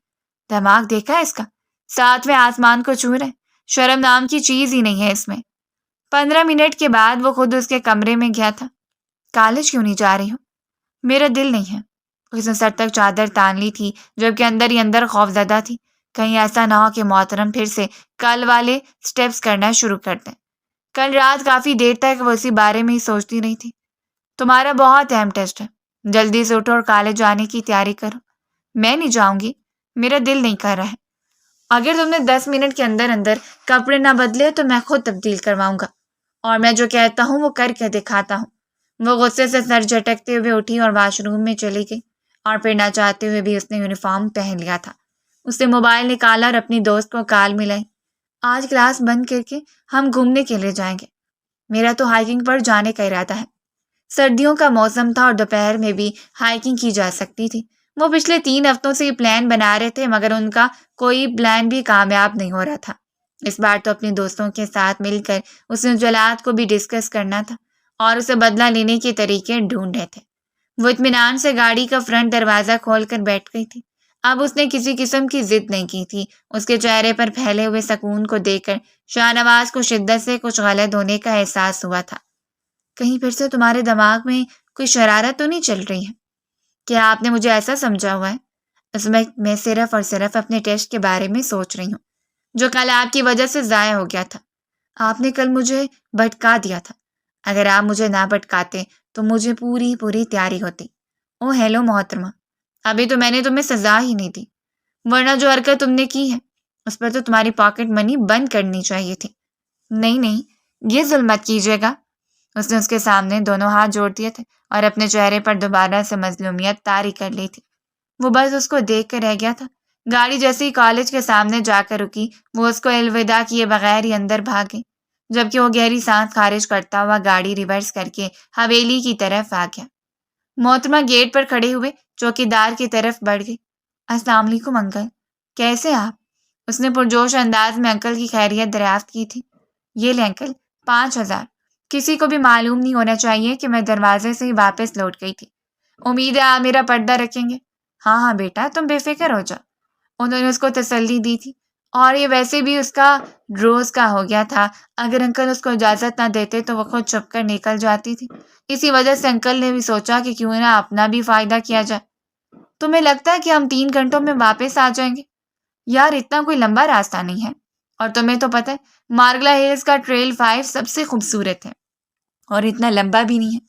دماغ دیکھا ہے اس کا؟ 7ویں آسمان کو چھو رہے. شرم نام کی چیز ہی نہیں ہے اس میں. 15 منٹ کے بعد وہ خود اس کے کمرے میں گیا تھا. کالج کیوں نہیں جا رہی ہو؟ میرا دل نہیں ہے. اس نے سر تک چادر تان لی تھی جبکہ اندر ہی اندر خوف زدہ تھی. کہیں ایسا نہ ہو کہ محترم پھر سے کل والے سٹیپس کرنا شروع کر دیں. کل رات کافی دیر تک وہ اسی بارے میں ہی سوچتی رہی تھی. تمہارا بہت اہم ٹیسٹ ہے، جلدی سے اٹھو اور کالج جانے کی تیاری کرو. میں نہیں جاؤں گی، میرا دل نہیں کر رہا ہے. اگر تم نے 10 منٹ کے اندر اندر کپڑے نہ بدلے تو میں خود تبدیل کرواؤں گا، اور میں جو کہتا ہوں وہ کر کے دکھاتا ہوں. وہ غصے سے سر جھٹکتے ہوئے اٹھی اور واش روم میں چلی گئی، اور پھر نہ چاہتے ہوئے بھی اس نے یونیفارم پہن لیا تھا. اس نے موبائل نکالا اور اپنی دوست کو کال ملائی. آج کلاس بند کر کے ہم گھومنے کے لیے جائیں گے. میرا تو ہائیکنگ پر جانے کا ارادہ ہے. سردیوں کا موسم تھا اور دوپہر میں بھی ہائیکنگ کی جا سکتی تھی. وہ پچھلے 3 ہفتوں سے یہ پلان بنا رہے تھے، مگر ان کا کوئی پلان بھی کامیاب نہیں ہو رہا تھا. اس بار تو اپنے دوستوں کے ساتھ مل کر اس نے جلات کو بھی ڈسکس کرنا تھا، اور اسے بدلہ لینے کے طریقے ڈھونڈ رہے تھے۔ وہ اطمینان سے گاڑی کا فرنٹ دروازہ کھول کر بیٹھ گئی تھی۔ اب اس نے کسی قسم کی ضد نہیں کی تھی۔ اس کے چہرے پر پھیلے ہوئے سکون کو دیکھ کر شاہ نواز کو شدت سے کچھ غلط ہونے کا احساس ہوا تھا۔ کہیں پھر سے تمہارے دماغ میں کوئی شرارت تو نہیں چل رہی ہے؟ کیا آپ نے مجھے ایسا سمجھا ہوا ہے؟ اس میں میں صرف اور صرف اپنے ٹیسٹ کے بارے میں سوچ رہی ہوں جو کل آپ کی وجہ سے ضائع ہو گیا تھا۔ آپ نے کل مجھے بھٹکا دیا تھا۔ اگر آپ مجھے نہ بھٹکاتے تو مجھے پوری تیاری ہوتی۔ او ہیلو محترمہ، ابھی تو میں نے تمہیں سزا ہی نہیں دی، ورنہ جو حرکت تم نے کی ہے اس پر تو تمہاری پاکٹ منی بند کرنی چاہیے تھی۔ نہیں، یہ ظلم مت کیجیے گا۔ اس نے اس کے سامنے دونوں ہاتھ جوڑ دیے تھے اور اپنے چہرے پر دوبارہ سے مظلومیت طاری کر لی تھی۔ وہ بس اس کو دیکھ کر رہ گیا تھا۔ گاڑی جیسے ہی کالج کے سامنے جا کر رکی، وہ اس کو الوداع کیے بغیر ہی اندر بھاگ گئی، جبکہ وہ گہری سانس خارج کرتا ہوا گاڑی ریورس کر کے حویلی کی طرف آ گیا۔ محترمہ گیٹ پر کھڑے ہوئے چوکیدار کی طرف بڑھ گئی۔ السلام علیکم انکل، کیسے آپ؟ اس نے پرجوش انداز میں انکل کی خیریت دریافت کی تھی۔ یہ لے انکل، 5000۔ کسی کو بھی معلوم نہیں ہونا چاہیے کہ میں دروازے سے ہی واپس لوٹ گئی تھی۔ امید ہے آپ میرا پردہ رکھیں گے؟ ہاں بیٹا، تم بے فکر ہو جاؤ۔ انہوں نے اس کو تسلی دی تھی، اور یہ ویسے بھی اس کا روز کا ہو گیا تھا۔ اگر انکل اس کو اجازت نہ دیتے تو وہ خود چھپ کر نکل جاتی تھی۔ اسی وجہ سے انکل نے بھی سوچا کہ کیوں نہ اپنا بھی فائدہ کیا جائے۔ تمہیں لگتا ہے کہ ہم 3 گھنٹوں میں واپس آ جائیں گے؟ یار اتنا کوئی لمبا راستہ نہیں ہے، اور تمہیں تو پتہ ہے مارگلا ہلز کا ٹریل 5 سب سے خوبصورت ہے، اور اتنا لمبا بھی نہیں ہے۔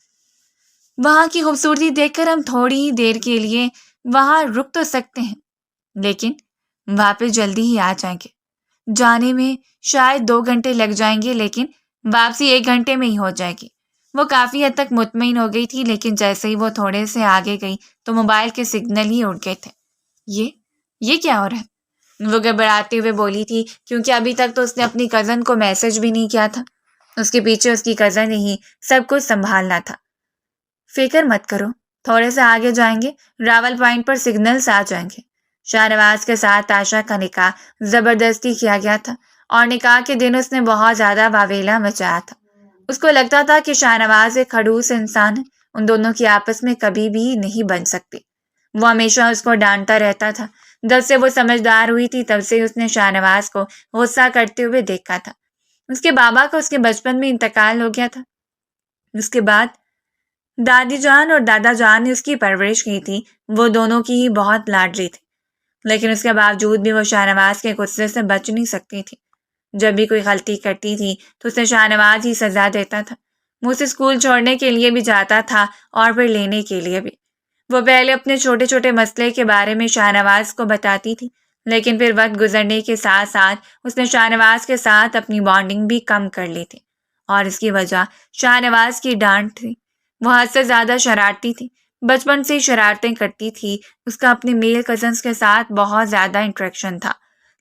وہاں کی خوبصورتی دیکھ کر ہم تھوڑی ہی دیر کے لیے وہاں رک تو سکتے ہیں، لیکن واپس جلدی ہی آ جائیں گے۔ جانے میں شاید 2 گھنٹے لگ جائیں گے، لیکن واپسی 1 گھنٹے میں ہی ہو جائے گی۔ وہ کافی حد تک مطمئن ہو گئی تھی، لیکن جیسے ہی وہ تھوڑے سے آگے گئی تو موبائل کے سگنل ہی اڑ گئے تھے۔ یہ کیا ہو رہا ہے؟ وہ گڑبڑاتے ہوئے بولی تھی، کیونکہ ابھی تک تو اس نے اپنی کزن کو میسج بھی نہیں کیا تھا۔ اس کے پیچھے اس کی کزن نے ہی سب کچھ سنبھالنا تھا۔ فکر مت کرو، تھوڑے سے آگے جائیں گے، راول پوائنٹ پر سگنلز آ جائیں گے۔ شاہ نواز کے ساتھ تاشا کا نکاح زبردستی کیا گیا تھا، اور نکاح کے دن اس نے بہت زیادہ واویلا مچایا تھا۔ اس کو لگتا تھا کہ شاہ نواز ایک خڑوس انسان ہے، ان دونوں کی آپس میں کبھی بھی نہیں بن سکتی۔ وہ ہمیشہ اس کو ڈانٹتا رہتا تھا۔ جب سے وہ سمجھدار ہوئی تھی تب سے اس نے شاہ نواز کو غصہ کرتے ہوئے دیکھا تھا۔ اس کے بابا کا اس کے بچپن میں انتقال ہو گیا تھا۔ اس کے بعد دادی جان اور دادا جان نے اس کی پرورش کی تھی۔ وہ دونوں کی ہی بہت لاڈلی تھی، لیکن اس کے باوجود بھی وہ شاہ نواز کے غصے سے بچ نہیں سکتی تھی۔ جب بھی کوئی غلطی کرتی تھی تو اسے شاہ نواز ہی سزا دیتا تھا۔ وہ اسے اسکول چھوڑنے کے لیے بھی جاتا تھا اور پھر لینے کے لیے بھی۔ وہ پہلے اپنے چھوٹے چھوٹے مسئلے کے بارے میں شاہ نواز کو بتاتی تھی، لیکن پھر وقت گزرنے کے ساتھ ساتھ اس نے شاہ نواز کے ساتھ اپنی بانڈنگ بھی کم کر لی تھی، اور اس کی وجہ شاہ نواز کی ڈانٹ تھی۔ وہ حد سے زیادہ شرارتی تھی، بچپن سے ہی شرارتیں کرتی تھی۔ اس کا اپنے میل کزنس کے ساتھ بہت زیادہ انٹریکشن تھا،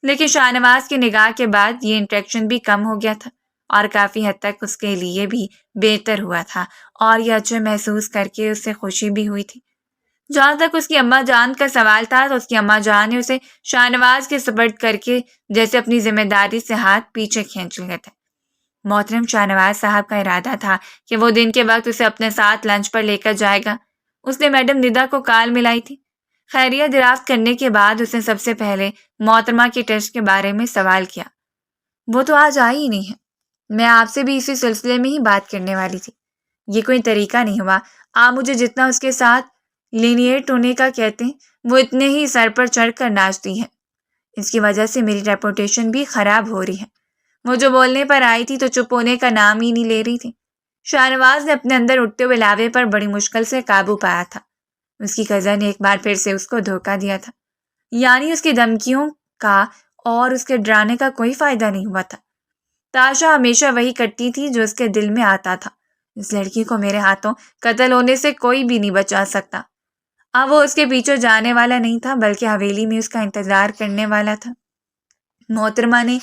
لیکن شاہ نواز کے نکاح کے بعد یہ انٹریکشن بھی کم ہو گیا تھا، اور کافی حد تک اس کے لیے بھی بہتر ہوا تھا، اور یہ اچھے محسوس کر کے اسے خوشی بھی ہوئی تھی۔ جہاں تک اس کی اماں جان کا سوال تھا تو اس کی اماں جان نے اسے شاہ نواز کے سپرد کر کے جیسے اپنی ذمہ داری سے ہاتھ پیچھے کھینچ لیے تھے۔ محترم شاہ نواز صاحب کا ارادہ تھا کہ وہ دن کے وقت اسے اپنے ساتھ لنچ پر لے کر جائے گا۔ اس نے میڈم ندا کو کال ملائی تھی۔ خیریت دریافت کرنے کے بعد اس نے سب سے پہلے محترمہ کے ٹیسٹ کے بارے میں سوال کیا۔ وہ تو آج آئی ہی نہیں ہے، میں آپ سے بھی اسی سلسلے میں ہی بات کرنے والی تھی۔ یہ کوئی طریقہ نہیں ہوا، آپ مجھے جتنا اس کے ساتھ لینیٹ ہونے کا کہتے ہیں وہ اتنے ہی سر پر چڑھ کر ناچتی ہے۔ اس کی وجہ سے میری ریپوٹیشن بھی خراب ہو رہی ہے۔ وہ جو بولنے پر آئی تھی تو چپ ہونے کا نام ہی نہیں لے رہی تھی۔ شاہ نواز نے اپنے اندر اٹھتے ہوئے لاوے پر بڑی مشکل سے قابو پایا تھا۔ اس کی کزن نے ایک بار پھر سے اس کو دھوکہ دیا تھا، یعنی اس کی دھمکیوں کا اور اس کے ڈرانے کا کوئی فائدہ نہیں ہوا تھا۔ تاشا ہمیشہ وہی کرتی تھی جو اس کے دل میں آتا تھا۔ اس لڑکی کو میرے ہاتھوں قتل ہونے سے کوئی بھی نہیں بچا سکتا۔ اب وہ اس کے پیچھے جانے والا نہیں تھا، بلکہ حویلی میں اس کا انتظار کرنے والا تھا۔ محترمہ نے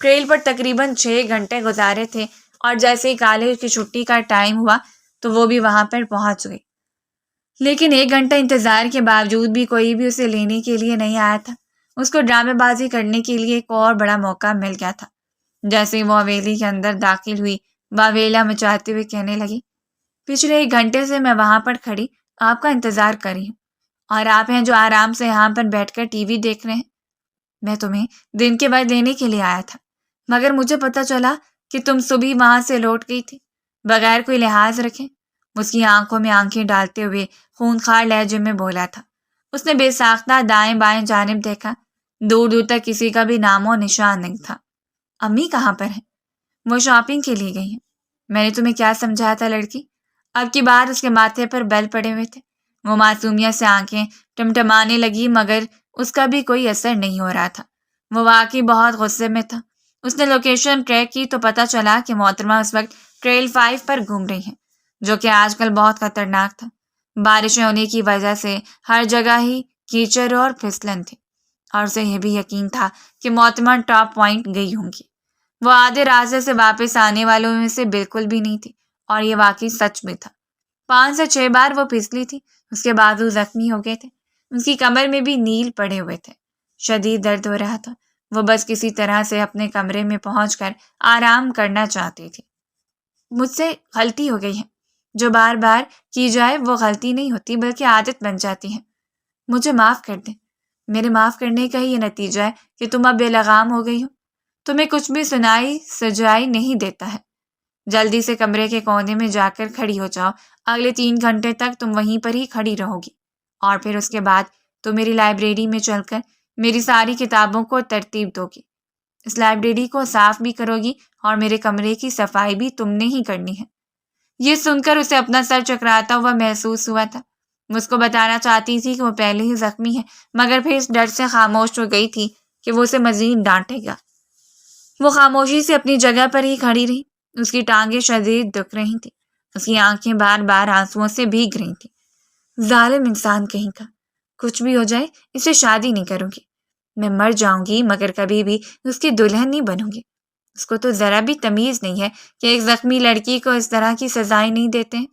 ٹریل پر تقریباً 6 گھنٹے گزارے تھے، اور جیسے ہی کالج کی چھٹی کا ٹائم ہوا تو وہ بھی وہاں پر پہنچ گئی، لیکن 1 گھنٹہ انتظار کے باوجود بھی کوئی بھی اسے لینے کے لیے نہیں آیا تھا۔ اس کو ڈرامے بازی کرنے کے لیے ایک اور بڑا موقع مل گیا تھا۔ جیسے ہی وہ حویلی کے اندر داخل ہوئی، واویلا مچاتے ہوئے کہنے لگی، پچھلے 1 گھنٹے سے میں وہاں پر کھڑی آپ کا انتظار کر رہی ہوں، اور آپ ہیں جو آرام سے یہاں پر بیٹھ کر ٹی وی دیکھ رہے ہیں۔ میں تمہیں دن کے بعد لینے کے لیے آیا تھا، مگر مجھے پتا چلا کہ تم صبح وہاں سے لوٹ گئی تھی بغیر کوئی لحاظ رکھے۔ اس کی آنکھوں میں آنکھیں ڈالتے ہوئے خونخوار لہجے میں بولا تھا۔ اس نے بے ساختہ دائیں بائیں جانب دیکھا، دور دور تک کسی کا بھی نام و نشان نہیں تھا۔ امی کہاں پر ہیں؟ وہ شاپنگ کے لیے گئی ہیں۔ میں نے تمہیں کیا سمجھایا تھا لڑکی؟ اب کی بار اس کے ماتھے پر بل پڑے ہوئے تھے۔ وہ معصومیت سے آنکھیں ٹمٹمانے لگی، مگر اس کا بھی کوئی اثر نہیں ہو رہا تھا۔ وہ واقعی بہت غصے میں تھا۔ اس نے لوکیشن ٹریک کی تو پتا چلا کہ محترمہ اس وقت ٹریل 5 پر گھوم رہی ہیں، جو کہ آج کل بہت خطرناک تھا۔ بارشیں ہونے کی وجہ سے ہر جگہ ہی کیچڑ اور پھسلن تھی، اور اسے یہ بھی یقین تھا کہ محترمہ ٹاپ پوائنٹ گئی ہوں گی۔ وہ آدھے راستے سے واپس آنے والوں میں سے بالکل بھی نہیں تھی، اور یہ واقعی سچ بھی تھا۔ 5 سے 6 بار وہ پھسلی تھی۔ اس کے بازو زخمی ہو گئے تھے، اس کی کمر میں بھی نیل پڑے ہوئے تھے، شدید درد ہو رہا تھا۔ وہ بس کسی طرح سے اپنے کمرے میں پہنچ کر آرام کرنا چاہتی تھی۔ مجھ سے غلطی ہو گئی ہے، جو بار بار کی جائے وہ غلطی نہیں ہوتی بلکہ عادت بن جاتی ہے۔ مجھے معاف کر دیں۔ میرے معاف کرنے کا ہی یہ نتیجہ ہے کہ تم اب بے لگام ہو گئی ہو۔ تمہیں کچھ بھی سنائی سجائی نہیں دیتا ہے۔ جلدی سے کمرے کے کونے میں جا کر کھڑی ہو جاؤ۔ اگلے 3 گھنٹے تک تم وہیں پر ہی کھڑی رہو گی، اور پھر اس کے بعد تم میری لائبریری میں چل کر میری ساری کتابوں کو ترتیب دو گی۔ اس لائبریری کو صاف بھی کرو گی، اور میرے کمرے کی صفائی بھی تم نے ہی کرنی ہے۔ یہ سن کر اسے اپنا سر چکراتا ہوا محسوس ہوا تھا۔ وہ اس کو بتانا چاہتی تھی کہ وہ پہلے ہی زخمی ہے، مگر پھر اس ڈر سے خاموش ہو گئی تھی کہ وہ اسے مزید ڈانٹے گا۔ وہ خاموشی سے اپنی جگہ پر ہی کھڑی رہی۔ اس کی ٹانگیں شدید دکھ رہی تھیں، اس کی آنکھیں بار بار آنسوؤں سے بھیگ رہی تھیں۔ ظالم انسان کہیں کا، کچھ بھی ہو جائے اسے شادی نہیں کروں گی۔ میں مر جاؤں گی مگر کبھی بھی اس کی دلہن نہیں بنوں گی۔ اس کو تو ذرا بھی تمیز نہیں ہے کہ ایک زخمی لڑکی کو اس طرح کی سزائیں نہیں دیتے ہیں۔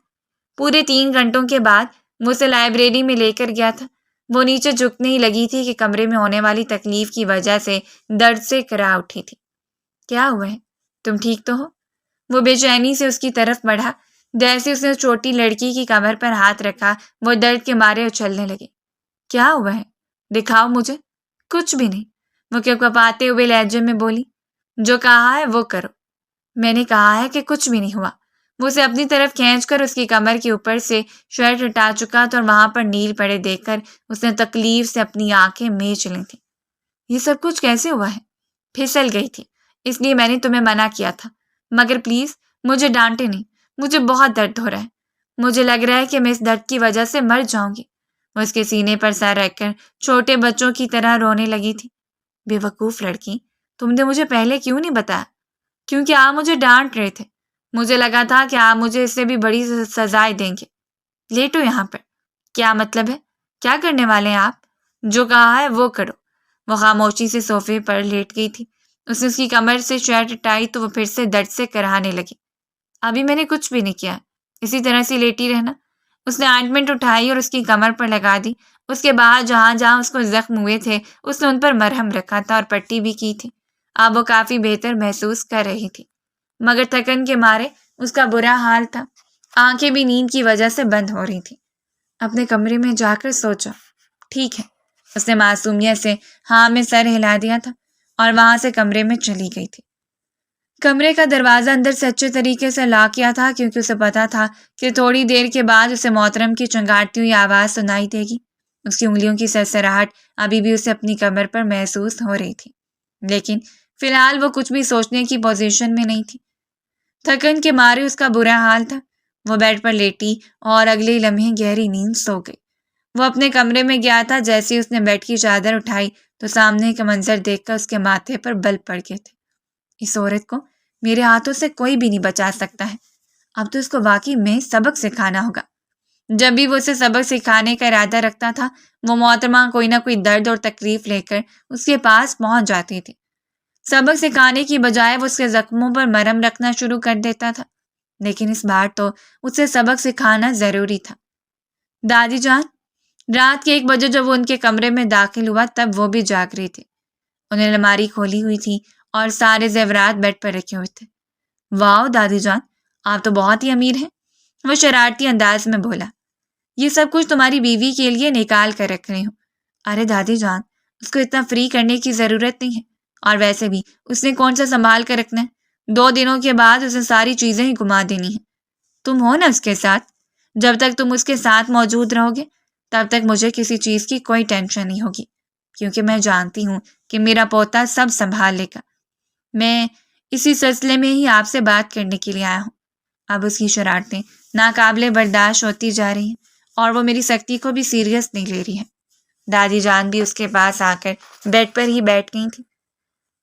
پورے 3 گھنٹوں کے بعد وہ اسے لائبریری میں لے کر گیا تھا۔ وہ نیچے جھکنے ہی لگی تھی کہ کمرے میں ہونے والی تکلیف کی وجہ سے درد سے کرا اٹھی تھی۔ کیا ہوا ہے؟ تم ٹھیک تو ہو؟ وہ بے چینی سے اس کی طرف بڑھا۔ جیسے اس نے چھوٹی لڑکی کی کمر پر ہاتھ رکھا، وہ درد کے مارے اچھلنے لگے۔ کیا ہوا ہے؟ دکھاؤ مجھے۔ کچھ بھی نہیں، وہ کپکپاتے ہوئے لہجے میں بولی۔ جو کہا ہے وہ کرو۔ میں نے کہا ہے کہ کچھ بھی نہیں ہوا۔ وہ اسے اپنی طرف کھینچ کر اس کی کمر کے اوپر سے شرٹ ہٹا چکا تھا، اور وہاں پر نیل پڑے دیکھ کر اس نے تکلیف سے اپنی آنکھیں میچ لی تھیں۔ یہ سب کچھ کیسے ہوا ہے؟ پھسل گئی تھی، اس لیے میں نے تمہیں منع کیا تھا، مگر پلیز مجھے ڈانٹے نہیں۔ مجھے بہت درد ہو رہا ہے۔ مجھے لگ رہا ہے کہ میں اس درد کی وجہ سے مر جاؤں گی۔ وہ اس کے سینے پر سر رکھ کر چھوٹے بچوں کی طرح رونے لگی تھی۔ بے وقوف لڑکی، تم نے مجھے پہلے کیوں نہیں بتایا؟ کیونکہ آپ مجھے ڈانٹ رہے تھے۔ مجھے لگا تھا کہ آپ مجھے اس سے بھی بڑی سزائیں دیں گے۔ لیٹو یہاں پر۔ کیا مطلب ہے؟ کیا کرنے والے ہیں آپ؟ جو کہا ہے وہ کرو۔ وہ خاموشی سے صوفے پر لیٹ گئی تھی۔ اس نے اس کی کمر سے شرٹ ہٹائی تو وہ پھر سے درد سے کرانے لگی۔ ابھی میں نے کچھ بھی نہیں کیا، اسی طرح سے لیٹی رہنا۔ اس نے آئنٹمنٹ اٹھائی اور اس کی کمر پر لگا دی۔ اس کے بعد جہاں جہاں اس کو زخم ہوئے تھے اس نے ان پر مرہم رکھا تھا اور پٹی بھی کی تھی۔ اب وہ کافی بہتر محسوس کر رہی تھی، مگر تھکن کے مارے اس کا برا حال تھا۔ آنکھیں بھی نیند کی وجہ سے بند ہو رہی تھیں۔ اپنے کمرے میں جا کر سوچا۔ ٹھیک ہے، اس نے معصومیت سے ہاں میں سر ہلا دیا تھا اور وہاں سے کمرے میں چلی گئی تھی۔ کمرے کا دروازہ اندر سے اچھے طریقے سے لاک کیا تھا، کیونکہ اسے پتا تھا کہ تھوڑی دیر کے بعد اسے محترم کی چنگاڑتی ہوئی آواز سنائی دے گی۔ اس کی انگلیوں کی سرسراہٹ ابھی بھی اسے اپنی کمر پر محسوس ہو رہی تھی، لیکن فی الحال وہ کچھ بھی سوچنے کی پوزیشن میں نہیں تھی۔ تھکن کے مارے اس کا برا حال تھا۔ وہ بیڈ پر لیٹی اور اگلے لمحے گہری نیند سو گئی۔ وہ اپنے کمرے میں گیا تھا، جیسے اس نے بیڈ کی چادر اٹھائی تو سامنے کا منظر دیکھ کر اس کے ماتھے پر بل پڑ گئے تھے۔ اس عورت کو میرے ہاتھوں سے کوئی بھی نہیں بچا سکتا ہے۔ اب تو اس کو واقعی میں سبق سکھانا ہوگا۔ جب بھی وہ اسے سبق سکھانے کا ارادہ رکھتا تھا، وہ محترمہ کوئی نہ کوئی درد اور تکلیف لے کر اس کے پاس پہنچ جاتی تھی۔ سبق سکھانے کی بجائے وہ اس کے زخموں پر مرہم رکھنا شروع کر دیتا تھا، لیکن اس بار تو اسے سبق سکھانا ضروری تھا۔ دادی جان، رات کے 1 بجے جب وہ ان کے کمرے میں داخل ہوا تب وہ بھی جاگ رہی تھی۔ انہیں الماری کھولی ہوئی تھی اور سارے زیورات بیڈ پر رکھے ہوئے تھے۔ واؤ دادی جان، آپ تو بہت ہی امیر ہیں۔ وہ شرارتی انداز میں بولا، یہ سب کچھ تمہاری بیوی کے لیے نکال کر رکھ رہی ہوں۔ ارے دادی جان، اس کو اتنا فری کرنے کی ضرورت نہیں ہے، اور ویسے بھی اس نے کون سا سنبھال کر رکھنا ہے؟ 2 دنوں کے بعد اسے ساری چیزیں ہی گما دینی ہیں۔ تم ہو نا اس کے ساتھ، جب تک تم اس کے ساتھ موجود رہو گے تب تک مجھے کسی چیز کی کوئی ٹینشن نہیں ہوگی، کیونکہ میں جانتی ہوں کہ میرا پوتا سب سنبھال لے گا۔ میں اسی سلسلے میں ہی آپ سے بات کرنے کے لیے آیا ہوں۔ اب اس کی شرارتیں ناقابل برداشت ہوتی جا رہی ہیں اور وہ میری سختی کو بھی سیریس نہیں لے رہی ہے۔ دادی جان بھی اس کے پاس آ کر بیڈ پر ہی بیٹھ گئی تھی۔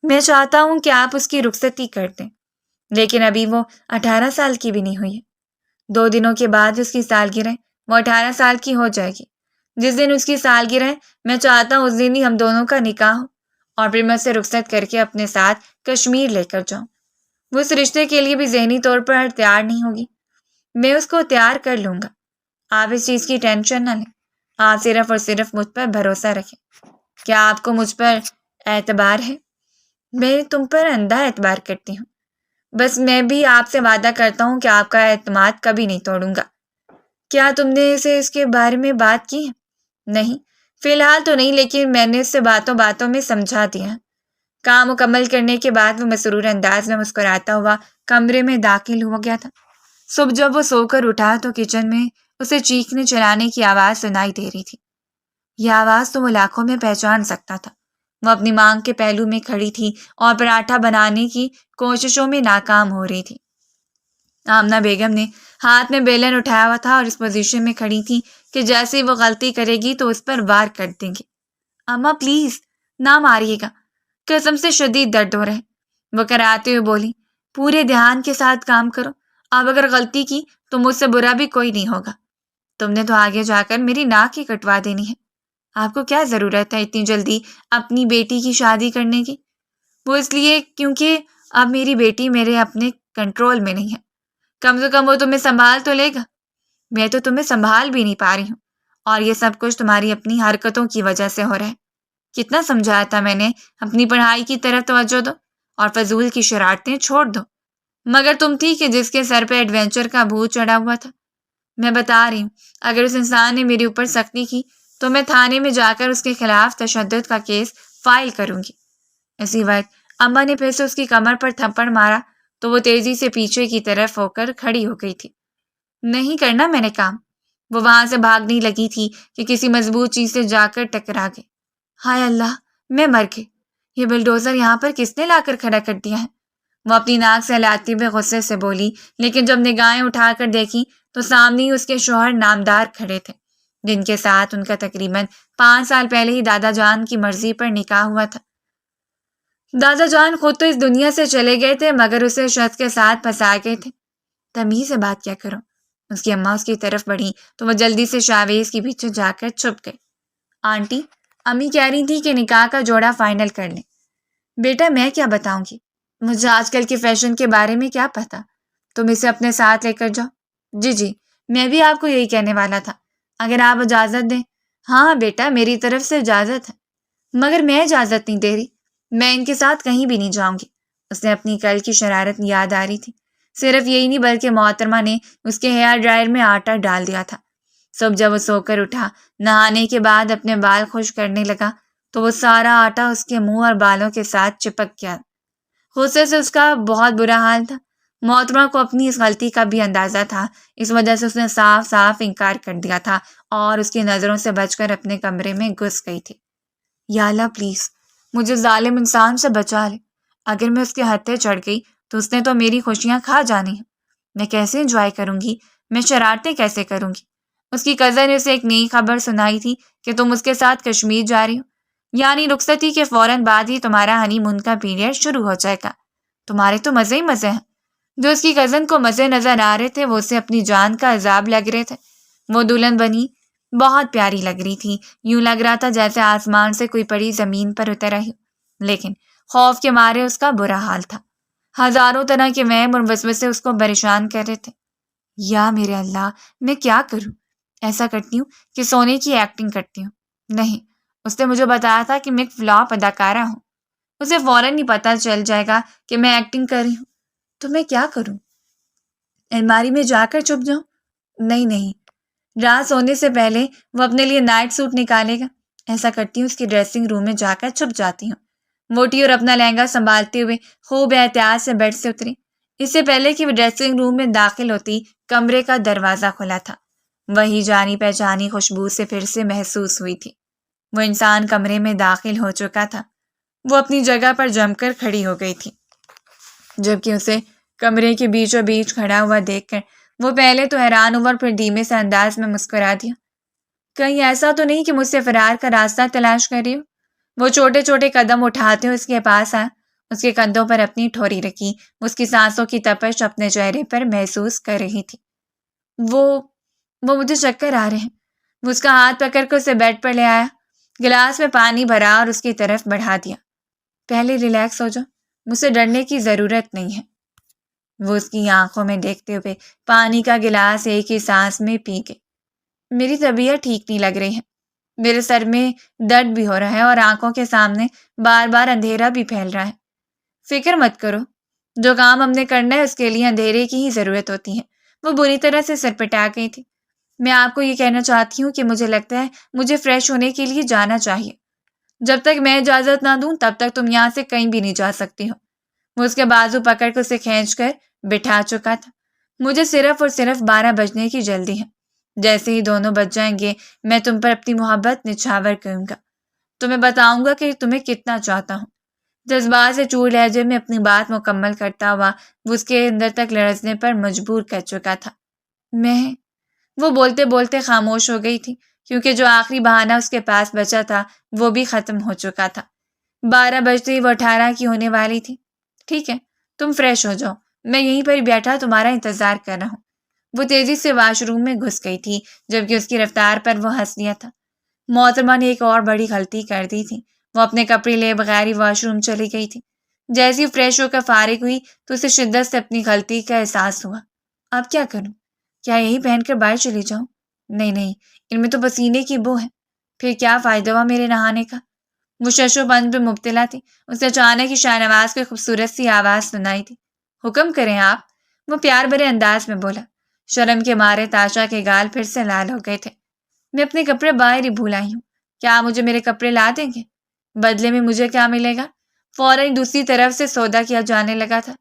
میں چاہتا ہوں کہ آپ اس کی رخصتی کر دیں، لیکن ابھی وہ 18 سال کی بھی نہیں ہوئی ہے۔ 2 دنوں کے بعد اس کی سالگرہ ہے، وہ 18 سال کی ہو جائے گی۔ جس دن اس کی سالگرہ ہے میں چاہتا ہوں اس دن ہی ہم دونوں کا نکاح ہو، اور پھر میں اسے رخصت کر کے اپنے ساتھ کشمیر لے کر جاؤں۔ وہ اس رشتے کے لیے بھی ذہنی طور پر تیار نہیں ہوگی، میں اس کو تیار کر لوں گا۔ آپ اس چیز کی ٹینشن نہ لیں، آپ صرف اور صرف مجھ پر بھروسہ رکھیں۔ کیا آپ کو مجھ پر اعتبار ہے؟ میں تم پر اندھا اعتبار کرتی ہوں، بس میں بھی آپ سے وعدہ کرتا ہوں کہ آپ کا اعتماد کبھی نہیں توڑوں گا۔ کیا تم نے اسے اس کے بارے میں بات کی ہے؟ نہیں، فی الحال تو نہیں، لیکن میں نے اس سے باتوں باتوں میں سمجھا دیا ہے۔ کام مکمل کرنے کے بعد وہ مسرور انداز میں مسکراتا ہوا کمرے میں داخل ہو گیا تھا۔ صبح جب وہ سو کر اٹھا تو کچن میں اسے چیخنے چلانے کی آواز سنائی دے رہی تھی۔ یہ آواز تو وہ لاکھوں میں پہچان سکتا تھا۔ وہ اپنی مانگ کے پہلو میں کھڑی تھی اور پراٹھا بنانے کی کوششوں میں ناکام ہو رہی تھی۔ آمنہ بیگم نے ہاتھ میں بیلن اٹھایا ہوا تھا اور اس پوزیشن میں کھڑی تھی کہ جیسے وہ غلطی کرے گی تو اس پر وار کر دیں گے۔ اماں پلیز نہ ماریے گا، قسم سے شدید درد ہو رہا ہے، وہ کراتے ہوئے بولی۔ پورے دھیان کے ساتھ کام کرو، اب اگر غلطی کی تو مجھ سے برا بھی کوئی نہیں ہوگا۔ تم نے تو آگے جا کر میری ناک ہی کٹوا دینی ہے۔ آپ کو کیا ضرورت ہے اتنی جلدی اپنی بیٹی کی شادی کرنے کی؟ وہ اس لیے کیونکہ اب میری بیٹی میرے اپنے کنٹرول میں نہیں ہے۔ کم سے کم وہ تمہیں سنبھال تو لے گا۔ میں تو تمہیں سنبھال بھی نہیں پا رہی ہوں، اور یہ سب کچھ تمہاری اپنی حرکتوں کی وجہ سے ہو رہا ہے۔ کتنا سمجھایا تھا میں نے، اپنی پڑھائی کی طرف توجہ دو اور فضول کی شرارتیں چھوڑ دو، مگر تم تھی کہ جس کے سر پہ ایڈونچر کا بھوت چڑھا ہوا تھا۔ میں بتا رہی ہوں، اگر اس انسان نے میرے اوپر سختی کی تو میں تھانے میں جا کر اس کے خلاف تشدد کا کیس فائل کروں گی۔ اسی وقت اماں نے پھر سے اس کی کمر پر تھپڑ مارا تو وہ تیزی سے پیچھے کی طرف ہو کر کھڑی ہو گئی تھی۔ نہیں کرنا میں نے کام۔ وہ وہاں سے بھاگنے لگی تھی کہ کسی مضبوط چیز سے جا کر ٹکرا گئی۔ ہائے اللہ، میں مر گئی، یہ بلڈوزر یہاں پر کس نے لا کر کھڑا کر دیا ہے؟ وہ اپنی ناک سے ہلاتے ہوئے غصے سے بولی، لیکن جب نگاہیں اٹھا کر دیکھی تو سامنے ہی اس کے شوہر نامدار کھڑے تھے، جن کے ساتھ ان کا تقریباً 5 سال پہلے ہی دادا جان کی مرضی پر نکاح ہوا تھا۔ دادا جان خود تو اس دنیا سے چلے گئے تھے، مگر اسے شخص کے ساتھ پھنسا گئے تھے۔ تمیز سے بات کیا کرو۔ اس کی اماں اس کی طرف بڑھی تو وہ جلدی سے شاویز کے پیچھے جا کر چھپ گئی۔ آنٹی، امی کہہ رہی تھی کہ نکاح کا جوڑا فائنل کر لیں۔ بیٹا میں کیا بتاؤں گی، مجھے آج کل کے فیشن کے بارے میں کیا پتا، تم اسے اپنے ساتھ لے کر جاؤ۔ جی میں بھی آپ کو یہی کہنے والا تھا، اگر آپ اجازت دیں۔ ہاں بیٹا، میری طرف سے اجازت ہے، مگر میں اجازت نہیں دے رہی، میں ان کے ساتھ کہیں بھی نہیں جاؤں گی۔ اس نے اپنی کل کی شرارت یاد آ رہی تھی۔ صرف یہی نہیں بلکہ محترمہ نے اس کے ہیئر ڈرائر میں آٹا ڈال دیا تھا۔ صبح جب وہ سو کر اٹھا، نہانے کے بعد اپنے بال خشک کرنے لگا تو وہ سارا آٹا اس کے منہ اور بالوں کے ساتھ چپک گیا۔ غصے سے اس کا بہت برا حال تھا۔ محترمہ کو اپنی اس غلطی کا بھی اندازہ تھا، اس وجہ سے اس نے صاف صاف انکار کر دیا تھا اور اس کی نظروں سے بچ کر اپنے کمرے میں گھس گئی تھی۔ یا اللہ پلیز مجھے ظالم انسان سے بچا لے، اگر میں اس کے ہتھے چڑھ گئی تو اس نے تو میری خوشیاں کھا جانی ہیں۔ میں کیسے انجوائے کروں گی، میں شرارتیں کیسے کروں گی۔ اس کی کزن نے اسے ایک نئی خبر سنائی تھی کہ تم اس کے ساتھ کشمیر جا رہی ہو، یعنی رخصتی کے فوراً بعد ہی تمہارا ہنی مون کا پیریڈ شروع ہو جائے گا۔ تمہارے تو مزے ہی مزے ہیں۔ جو اس کی کزن کو مزے نظر آ رہے تھے وہ اسے اپنی جان کا عذاب لگ رہے تھے۔ وہ دلہن بنی بہت پیاری لگ رہی تھی، یوں لگ رہا تھا جیسے آسمان سے کوئی پری زمین پر اتر آئی، لیکن خوف کے مارے اس کا برا حال تھا۔ ہزاروں طرح کے وہم اور وسوسے اس کو پریشان کر رہے تھے۔ یا میرے اللہ، میں کیا کروں؟ ایسا کرتی ہوں کہ سونے کی ایکٹنگ کرتی ہوں۔ نہیں، اس نے مجھے بتایا تھا کہ میں ایک فلاپ اداکارہ ہوں، اسے فوراً ہی پتہ چل جائے گا کہ میں ایکٹنگ کر رہی ہوں، تو میں کیا کروں؟ الماری میں جا کر چھپ جاؤں؟ نہیں نہیں، رات سونے سے پہلے وہ اپنے لیے نائٹ سوٹ نکالے گا۔ ایسا کرتی ہوں اس کی ڈریسنگ روم میں جا کر چھپ جاتی ہوں۔ موٹی اور اپنا لہنگا سنبھالتے ہوئے خوب احتیاط سے بیڈ سے اتری۔ اس سے پہلے کہ وہ ڈریسنگ روم میں داخل ہوتی، کمرے کا دروازہ کھلا تھا۔ وہی جانی پہچانی خوشبو سے پھر سے محسوس ہوئی تھی۔ وہ انسان کمرے میں داخل ہو چکا تھا۔ وہ اپنی جگہ پر جم کر کھڑی ہو گئی تھی، جبکہ اسے کمرے کے بیچوں بیچ کھڑا ہوا دیکھ کر وہ پہلے تو حیران ہوا اور پھر دھیمے سے انداز میں مسکرا دیا۔ کہیں ایسا تو نہیں کہ مجھ سے فرار کا راستہ تلاش کر رہی ہو؟ وہ چھوٹے چھوٹے قدم اٹھاتے ہوئے اس کے پاس آیا، اس کے کندھوں پر اپنی ٹھوری رکھی، اس کی سانسوں کی تپش اپنے چہرے پر محسوس کر رہی تھی۔ وہ مجھے چکر آ رہے ہیں۔ وہ اس کا ہاتھ پکڑ کر اسے بیڈ پر لے آیا، گلاس میں پانی بھرا اور اس کی طرف بڑھا دیا۔ پہلے ریلیکس ہو جاؤ، مجھ سے ڈرنے کی ضرورت نہیں ہے۔ وہ اس کی آنکھوں میں دیکھتے ہوئے پانی کا گلاس ایک ہی سانس میں پی گئی۔ میری طبیعت ٹھیک نہیں لگ رہی ہے، میرے سر میں درد بھی ہو رہا ہے اور آنکھوں کے سامنے بار بار اندھیرا بھی پھیل رہا ہے۔ فکر مت کرو، جو کام ہم نے کرنا ہے اس کے لیے اندھیرے کی ہی ضرورت ہوتی ہے۔ وہ بری طرح سے سرپٹا گئی تھی۔ میں آپ کو یہ کہنا چاہتی ہوں کہ مجھے لگتا ہے مجھے فریش ہونے کے لیے جانا چاہیے۔ جب تک میں اجازت نہ دوں تب تک تم یہاں سے کہیں بھی نہیں جا سکتی ہو۔ وہ اس کے بازو پکڑ کر اسے کھینچ کر بٹھا چکا تھا۔ مجھے صرف اور صرف 12 بجنے کی جلدی ہے۔ جیسے ہی دونوں بج جائیں گے میں تم پر اپنی محبت نچھاور کروں گا۔ تمہیں بتاؤں گا کہ تمہیں کتنا چاہتا ہوں۔ جذبات سے چور لہجے میں اپنی بات مکمل کرتا ہوا وہ اس کے اندر تک لرزنے پر مجبور کر چکا تھا۔ وہ بولتے بولتے خاموش ہو گئی تھی، کیونکہ جو آخری بہانہ اس کے پاس بچا تھا وہ بھی ختم ہو چکا تھا۔ 12 بجتے ہی وہ 18 کی ہونے والی تھی۔ ٹھیک ہے، تم فریش ہو جاؤ، میں یہیں پر بیٹھا تمہارا انتظار کر رہا ہوں۔ وہ تیزی سے واش روم میں گھس گئی تھی، جبکہ اس کی رفتار پر وہ ہنس لیا تھا۔ محترمہ نے ایک اور بڑی غلطی کر دی تھی۔ وہ اپنے کپڑے لے بغیر ہی واش روم چلی گئی تھی۔ جیسے ہی فریش ہو کر فارغ ہوئی تو اسے شدت سے اپنی غلطی کا احساس ہوا۔ اب کیا کروں؟ کیا یہی پہن کر باہر چلی جاؤں؟ نہیں، ان میں تو پسینے کی بو ہے، پھر کیا فائدہ ہوا میرے نہانے کا؟ وہ شش و پنج میں مبتلا تھی۔ اسے اچانک ہی شاہ نواز کی خوبصورت سی آواز سنائی تھی۔ حکم کریں آپ، وہ پیار بھرے انداز میں بولا۔ شرم کے مارے تاشا کے گال پھر سے لال ہو گئے تھے۔ میں اپنے کپڑے باہر ہی بھول آئی ہوں، کیا آپ مجھے میرے کپڑے لا دیں گے؟ بدلے میں مجھے کیا ملے گا؟ فوراً دوسری طرف سے سودا کیا جانے لگا تھا۔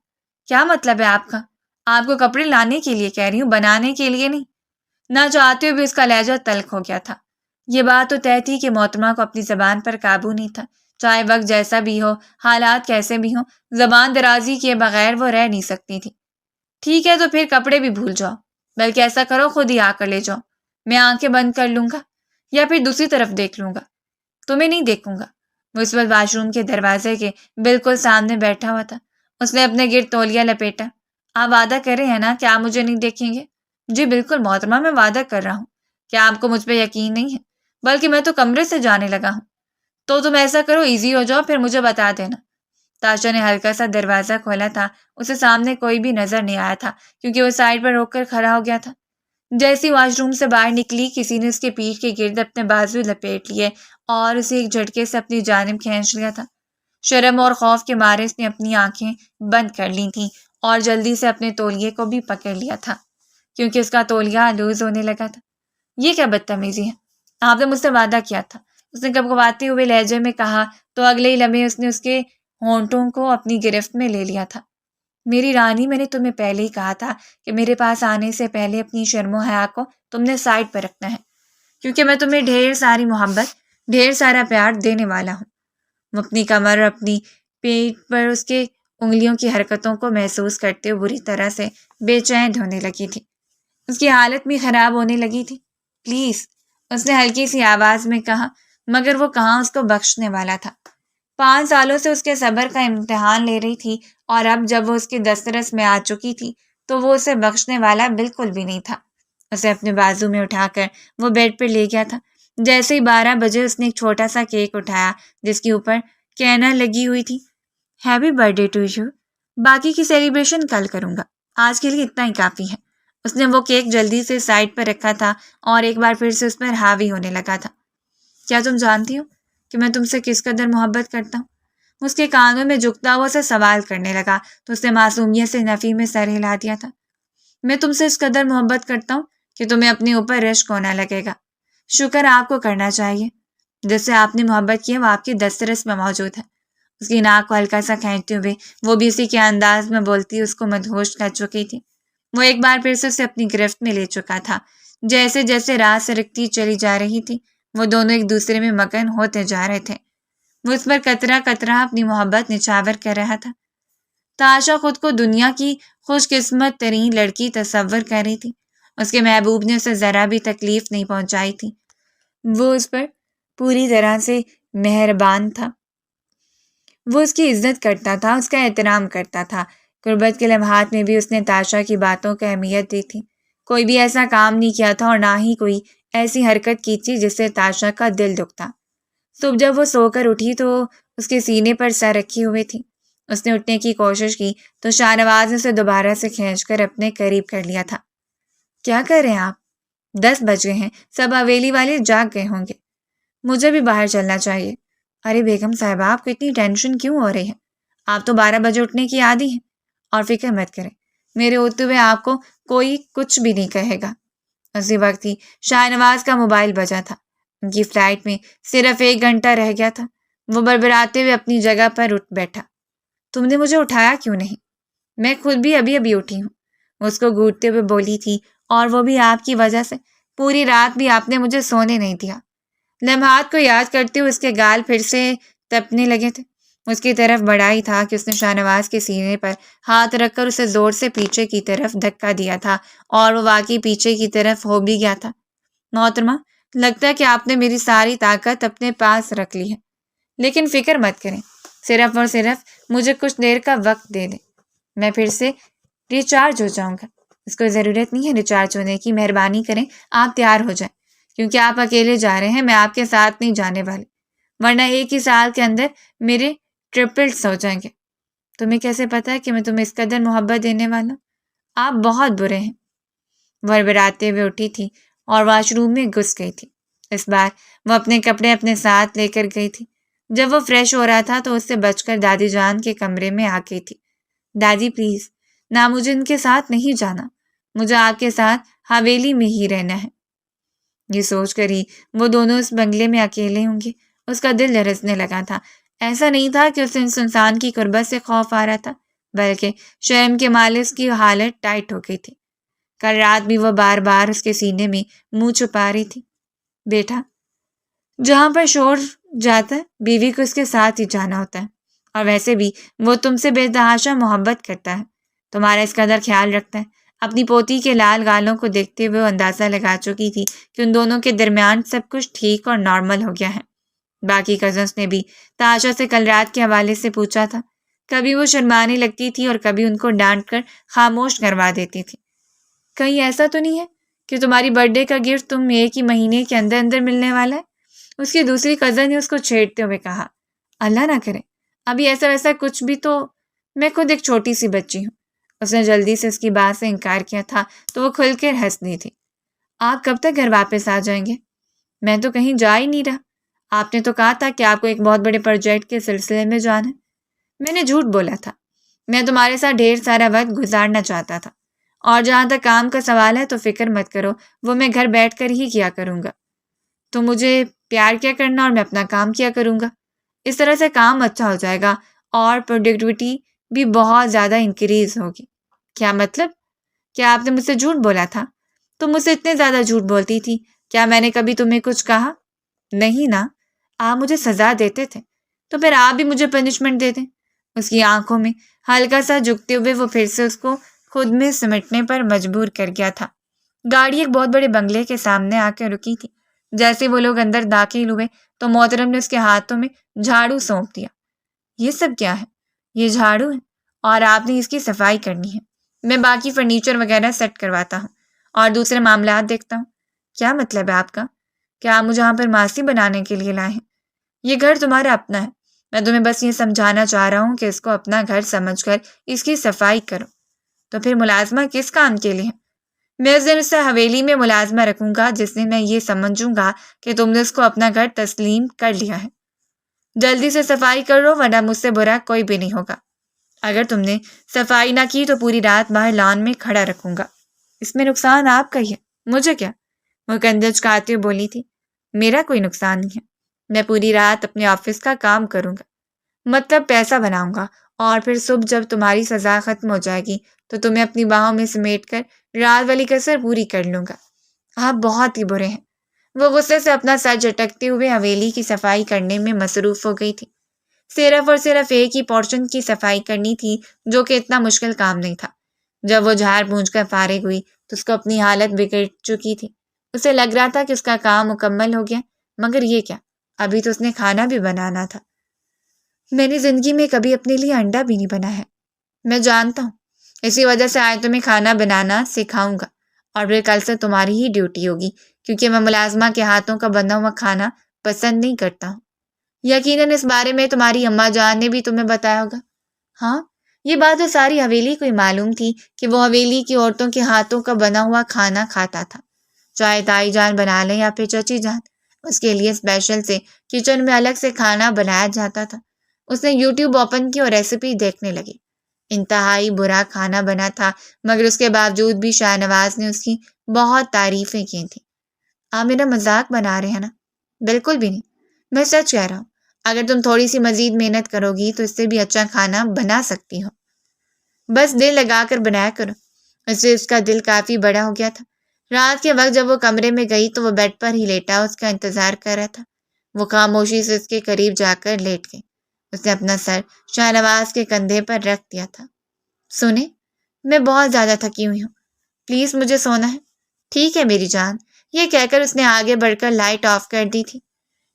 کیا مطلب ہے آپ کا؟ آپ کو کپڑے لانے کے لیے کہہ رہی ہوں، بنانے کے لیے نہیں۔ نہ چاہتے ہوئے بھی اس کا لہجہ تلخ ہو گیا تھا۔ یہ بات تو طے تھی کہ محترمہ کو اپنی زبان پر قابو نہیں تھا۔ چاہے وقت جیسا بھی ہو، حالات کیسے بھی ہوں، زبان درازی کیے بغیر وہ رہ نہیں سکتی تھی۔ ٹھیک ہے تو پھر کپڑے بھی بھول جاؤ، بلکہ ایسا کرو خود ہی آ کر لے جاؤ، میں آنکھیں بند کر لوں گا یا پھر دوسری طرف دیکھ لوں گا، تمہیں نہیں دیکھوں گا۔ وہ اس وقت واش روم کے دروازے کے بالکل سامنے بیٹھا ہوا تھا۔ اس نے اپنے گرد تولیہ لپیٹا۔ آپ وعدہ کر رہے ہیں نا کہ آپ مجھے نہیں دیکھیں گے؟ جی بالکل محترمہ، میں وعدہ کر رہا ہوں۔ کیا آپ کو مجھ پہ یقین نہیں ہے؟ بلکہ میں تو کمرے سے جانے لگا ہوں۔ تو تم ایسا کرو، ایزی ہو جاؤ، پھر مجھے بتا دینا۔ تاشا نے ہلکا سا دروازہ کھولا تھا۔ اسے سامنے کوئی بھی نظر نہیں آیا تھا، کیونکہ وہ سائڈ پر روک کر کھڑا ہو گیا تھا۔ جیسی واش روم سے باہر نکلی، کسی نے اس کے پیٹھ کے گرد اپنے بازو لپیٹ لیے اور اسے ایک جھٹکے سے اپنی جانب کھینچ لیا تھا۔ شرم اور خوف کے مارے اس نے اپنی آنکھیں بند کر لی تھیں اور جلدی سے اپنے تولیے کو بھی پکڑ لیا تھا، کیونکہ اس کا تولیہ لوز ہونے لگا تھا۔ یہ کیا بدتمیزی ہے؟ آپ نے مجھ سے وعدہ کیا تھا، اس نے کپکپاتے ہوئے لہجے میں کہا تو اگلے ہی لمحے اس نے اس کے ہونٹوں کو اپنی گرفت میں لے لیا تھا۔ میری رانی، میں نے تمہیں پہلے ہی کہا تھا کہ میرے پاس آنے سے پہلے اپنی شرم و حیا کو تم نے سائڈ پر رکھنا ہے، کیونکہ میں تمہیں ڈھیر ساری محبت، ڈھیر سارا پیار دینے والا ہوں۔ وہ اپنی کمر اور اپنی پیٹ پر اس کے انگلیوں کی حرکتوں کو محسوس کرتے ہوئے بری طرح سے بے چین ہونے لگی تھی۔ اس کی حالت بھی خراب ہونے لگی تھی۔ پلیز، اس نے ہلکی سی آواز میں کہا، مگر وہ کہاں اس کو بخشنے والا تھا۔ 5 سالوں سے اس کے صبر کا امتحان لے رہی تھی، اور اب جب وہ اس کی دسترس میں آ چکی تھی تو وہ اسے بخشنے والا بالکل بھی نہیں تھا۔ اسے اپنے بازو میں اٹھا کر وہ بیڈ پر لے گیا تھا۔ جیسے ہی 12 بجے اس نے ایک چھوٹا سا کیک اٹھایا جس کے اوپر کینر لگی ہوئی تھی۔ Happy birthday to you, باقی کی سیلیبریشن کل کروں گا، آج کے لیے اتنا ہی کافی ہے۔ اس نے وہ کیک جلدی سے سائڈ پر رکھا تھا اور ایک بار پھر سے اس پر حاوی ہونے لگا تھا۔ کیا تم جانتی ہو کہ میں تم سے کس قدر محبت کرتا ہوں؟ اس کے کانوں میں جھکتا ہوا اسے سوال کرنے لگا تو اس نے معصومیت سے نفی میں سر ہلا دیا تھا۔ میں تم سے اس قدر محبت کرتا ہوں کہ تمہیں اپنے اوپر رشک ہونا لگے گا۔ شکر آپ کو کرنا چاہیے، جس سے آپ نے محبت کی وہ آپ کی دسترس میں موجود ہے۔ اس کی ناک کو ہلکا سا کھینچتے ہوئے وہ بھی اسی کے انداز میں بولتی اس کو مدہوش کر چکی تھی۔ وہ ایک بار پھر سے اسے اپنی گرفت میں لے چکا تھا۔ جیسے جیسے رات سرکتی چلی جا رہی تھی وہ دونوں ایک دوسرے میں مگن ہوتے جا رہے تھے۔ وہ اس پر قطرہ قطرہ اپنی محبت نچھاور کر رہا تھا۔ تاشا خود کو دنیا کی خوش قسمت ترین لڑکی تصور کر رہی تھی۔ اس کے محبوب نے اسے ذرا بھی تکلیف نہیں پہنچائی تھی۔ وہ اس پر پوری طرح سے مہربان تھا۔ وہ اس کی عزت کرتا تھا، اس کا احترام کرتا تھا۔ غربت کے لمحات میں بھی اس نے تاشا کی باتوں کو اہمیت دی تھی۔ کوئی بھی ایسا کام نہیں کیا تھا اور نہ ہی کوئی ایسی حرکت کی تھی جس سے تاشا کا دل دکھتا۔ صبح جب وہ سو کر اٹھی تو اس کے سینے پر سر رکھی ہوئے تھی۔ اس نے اٹھنے کی کوشش کی تو شاہ نواز نے اسے دوبارہ سے کھینچ کر اپنے قریب کر لیا تھا۔ کیا کر رہے ہیں آپ؟ 10 بج گئے ہیں، سب حویلی والے جاگ گئے ہوں گے، مجھے بھی باہر چلنا چاہیے۔ ارے بیگم صاحبہ، آپ کو اتنی ٹینشن کیوں ہو رہی ہے؟ آپ تو 12 بجے اٹھنے کی عادی ہیں، اور فکر مت کریں، میرے ہوتے ہوئے آپ کو کوئی کچھ بھی نہیں کہے گا۔ اسی وقت ہی شاہ نواز کا موبائل بجا تھا۔ ان کی فلائٹ میں صرف 1 گھنٹہ رہ گیا تھا۔ وہ بڑبڑاتے ہوئے اپنی جگہ پر اٹھ بیٹھا۔ تم نے مجھے اٹھایا کیوں نہیں؟ میں خود بھی ابھی ابھی اٹھی ہوں، اس کو گھوٹتے ہوئے بولی تھی، اور وہ بھی آپ کی وجہ سے۔ پوری رات بھی آپ نے مجھے سونے نہیں دیا۔ لمحات کو یاد کرتے ہوئے اس کے گال پھر سے تپنے لگے تھے۔ اس کی طرف بڑھا ہی تھا کہ اس نے شاہ نواز کے سینے پر ہاتھ رکھ کر اسے زور سے پیچھے کی طرف دھکا دیا تھا، اور وہ واقعی پیچھے کی طرف ہو بھی گیا تھا۔ محترمہ، لگتا ہے کہ آپ نے میری ساری طاقت اپنے پاس رکھ لی ہے، لیکن فکر مت کریں، صرف اور صرف مجھے کچھ دیر کا وقت دے دیں، میں پھر سے ریچارج ہو جاؤں گا۔ اس کو ضرورت نہیں ہے ریچارج ہونے کی، مہربانی کریں آپ تیار ہو جائیں، کیونکہ آپ اکیلے جا رہے ہیں، میں آپ کے ساتھ نہیں جانے والی، ورنہ 1 ہی سال کے اندر میرے ٹرپلز ہو جائیں گے۔ تمہیں کیسے پتا ہے کہ میں تمہیں اس قدر محبت دینے والا ہوں؟ آپ بہت برے ہیں۔ وربراتے ہوئے اٹھی تھی اور واش روم میں گھس گئی تھی۔ اس بار وہ اپنے کپڑے اپنے ساتھ لے کر گئی تھی۔ جب وہ فریش ہو رہا تھا تو اس سے بچ کر دادی جان کے کمرے میں آ گئی تھی۔ دادی پلیز، نہ مجھے ان کے ساتھ نہیں جانا، مجھے آپ کے ساتھ حویلی میں ہی رہنا ہے۔ یہ سوچ کر ہی وہ دونوں اس بنگلے میں اکیلے ہوں گے، اس کا دل لرزنے لگا تھا۔ ایسا نہیں تھا کہ اسے اس انسان کی قربت سے خوف آ رہا تھا، بلکہ شرم کے مارے اس کی حالت ٹائٹ ہو گئی تھی۔ کل رات بھی وہ بار بار اس کے سینے میں منہ چھپا رہی تھی۔ بیٹا، جہاں پر شور جاتا ہے بیوی کو اس کے ساتھ ہی جانا ہوتا ہے، اور ویسے بھی وہ تم سے بے تحاشا محبت کرتا ہے، تمہارا اس قدر خیال رکھتا ہے۔ اپنی پوتی کے لال گالوں کو دیکھتے ہوئے وہ اندازہ لگا چکی تھی کہ ان دونوں کے درمیان سب کچھ ٹھیک اور نارمل ہو گیا ہے۔ باقی کزنس نے بھی تاشا سے کل رات کے حوالے سے پوچھا تھا۔ کبھی وہ شرمانے لگتی تھی اور کبھی ان کو ڈانٹ کر خاموش کروا دیتی تھی۔ کہیں ایسا تو نہیں ہے کہ تمہاری برتھ ڈے کا گفٹ تم 1 ہی مہینے کے اندر اندر ملنے والا ہے؟ اس کی دوسری کزن نے اس کو چھیڑتے ہوئے کہا۔ اللہ نہ کرے، ابھی ایسا ویسا کچھ بھی تو، میں خود ایک چھوٹی سی بچی ہوں۔ اس نے جلدی سے اس کی بات سے انکار کیا تھا تو وہ کھل کر ہنس دی تھی۔ آپ کب تک گھر واپس آ جائیں گے؟ میں تو کہیں جا ہی نہیں رہا، آپ نے تو کہا تھا کہ آپ کو ایک بہت بڑے پروجیکٹ کے سلسلے میں جانا ہے۔ میں نے جھوٹ بولا تھا، میں تمہارے ساتھ ڈھیر سارا وقت گزارنا چاہتا تھا، اور جہاں تک کام کا سوال ہے تو فکر مت کرو، وہ میں گھر بیٹھ کر ہی کیا کروں گا۔ تو مجھے پیار کیا کرنا اور میں اپنا کام کیا کروں گا، اس طرح سے کام اچھا ہو جائے گا اور پروڈکٹیوٹی بھی بہت زیادہ انکریز ہوگی۔ کیا مطلب؟ کیا آپ نے مجھ سے جھوٹ بولا تھا؟ تم مجھ سے اتنے زیادہ جھوٹ بولتی تھی، کیا میں نے کبھی تمہیں کچھ کہا؟ نہیں نا، آپ مجھے سزا دیتے تھے، تو پھر آپ بھی مجھے پنشمنٹ دے دیں۔ اس کی آنکھوں میں ہلکا سا جھکتے ہوئے وہ پھر سے اس کو خود میں سمٹنے پر مجبور کر گیا تھا۔ گاڑی ایک بہت بڑے بنگلے کے سامنے آ کے رکی تھی۔ جیسے وہ لوگ اندر داخل ہوئے تو محترم نے اس کے ہاتھوں میں جھاڑو سونپ دیا۔ یہ سب کیا ہے؟ یہ جھاڑو ہے اور آپ نے اس کی صفائی کرنی ہے، میں باقی فرنیچر وغیرہ سیٹ کرواتا ہوں اور دوسرے معاملات دیکھتا ہوں۔ کیا مطلب ہے آپ کا؟ کیا آپ مجھے یہاں پر ماسی بنانے کے لیے لائے ہیں؟ یہ گھر تمہارا اپنا ہے، میں تمہیں بس یہ سمجھانا چاہ رہا ہوں کہ اس کو اپنا گھر سمجھ کر اس کی صفائی کرو۔ تو پھر ملازمہ کس کام کے لیے ہے؟ میں اس دن اسے حویلی میں ملازمہ رکھوں گا جس دن میں یہ سمجھوں گا کہ تم نے اس کو اپنا گھر تسلیم کر لیا ہے۔ جلدی سے صفائی کرو ورنہ مجھ سے برا کوئی بھی نہیں ہوگا۔ اگر تم نے صفائی نہ کی تو پوری رات باہر لان میں کھڑا رکھوں گا، اس میں نقصان آپ کا ہی ہے۔ مجھے کیا؟ وہ کندھے چکاتے ہوئے بولی تھی۔ میرا کوئی نقصان نہیں ہے، میں پوری رات اپنے آفس کا کام کروں گا، مطلب پیسہ بناؤں گا، اور پھر صبح جب تمہاری سزا ختم ہو جائے گی تو تمہیں اپنی باہوں میں سمیٹ کر رات والی کسر پوری کر لوں گا۔ آپ بہت ہی برے ہیں۔ وہ غصے سے اپنا سر جھٹکتے ہوئے حویلی کی صفائی کرنے میں مصروف ہو گئی تھی۔ صرف اور صرف ایک ہی پورشن کی صفائی کرنی تھی، جو کہ اتنا مشکل کام نہیں تھا۔ جب وہ جھاڑ پونچھ کر فارغ ہوئی تو اس کو اپنی حالت بگڑ چکی تھی۔ اسے لگ رہا تھا کہ اس کا کام مکمل ہو گیا، مگر یہ کیا، ابھی تو اس نے کھانا بھی بنانا تھا۔ میں نے زندگی میں کبھی اپنے لیے انڈا بھی نہیں بنا ہے، میں جانتا ہوں، اسی وجہ سے آج تمہیں کھانا بنانا سکھاؤں گا، اور پھر کل سے تمہاری ہی ڈیوٹی ہوگی، کیونکہ میں ملازمہ کے ہاتھوں کا بنا ہوا کھانا پسند نہیں کرتا ہوں۔ یقیناً اس بارے میں تمہاری اماں جان نے بھی تمہیں بتایا ہوگا۔ ہاں، یہ بات تو ساری حویلی کو ہی معلوم تھی کہ وہ حویلی کی عورتوں کے ہاتھوں کا بنا ہوا کھانا کھاتا تھا، چاہے تائی جان بنا لیں یا پھر چچی جان، اس کے لیے اسپیشل سے کچن میں الگ سے کھانا بنایا جاتا تھا۔ اس نے یوٹیوب اوپن کی اور ریسیپی دیکھنے لگی۔ انتہائی برا کھانا بنا تھا، مگر اس کے باوجود بھی شاہ نواز نے اس کی بہت تعریفیں کی تھیں۔ آپ میرا مذاق بنا رہے ہیں نا؟ بالکل بھی نہیں، میں سچ کہہ رہا ہوں۔ اگر تم تھوڑی سی مزید محنت کرو گی تو اس سے بھی اچھا کھانا بنا سکتی ہو، بس دل لگا کر بنایا کرو۔ اس سے اس کا دل کافی بڑا ہو گیا تھا۔ رات کے وقت جب وہ کمرے میں گئی تو وہ بیڈ پر ہی لیٹا اس کا انتظار کر رہا تھا۔ وہ خاموشی سے اس کے قریب جا کر لیٹ گئی۔ اس نے اپنا سر شاہ نواز کے کندھے پر رکھ دیا تھا۔ سنیں، میں بہت زیادہ تھکی ہوئی ہوں، پلیز مجھے سونا ہے۔ ٹھیک ہے میری جان، یہ کہہ کر اس نے آگے بڑھ کر لائٹ آف کر دی تھی۔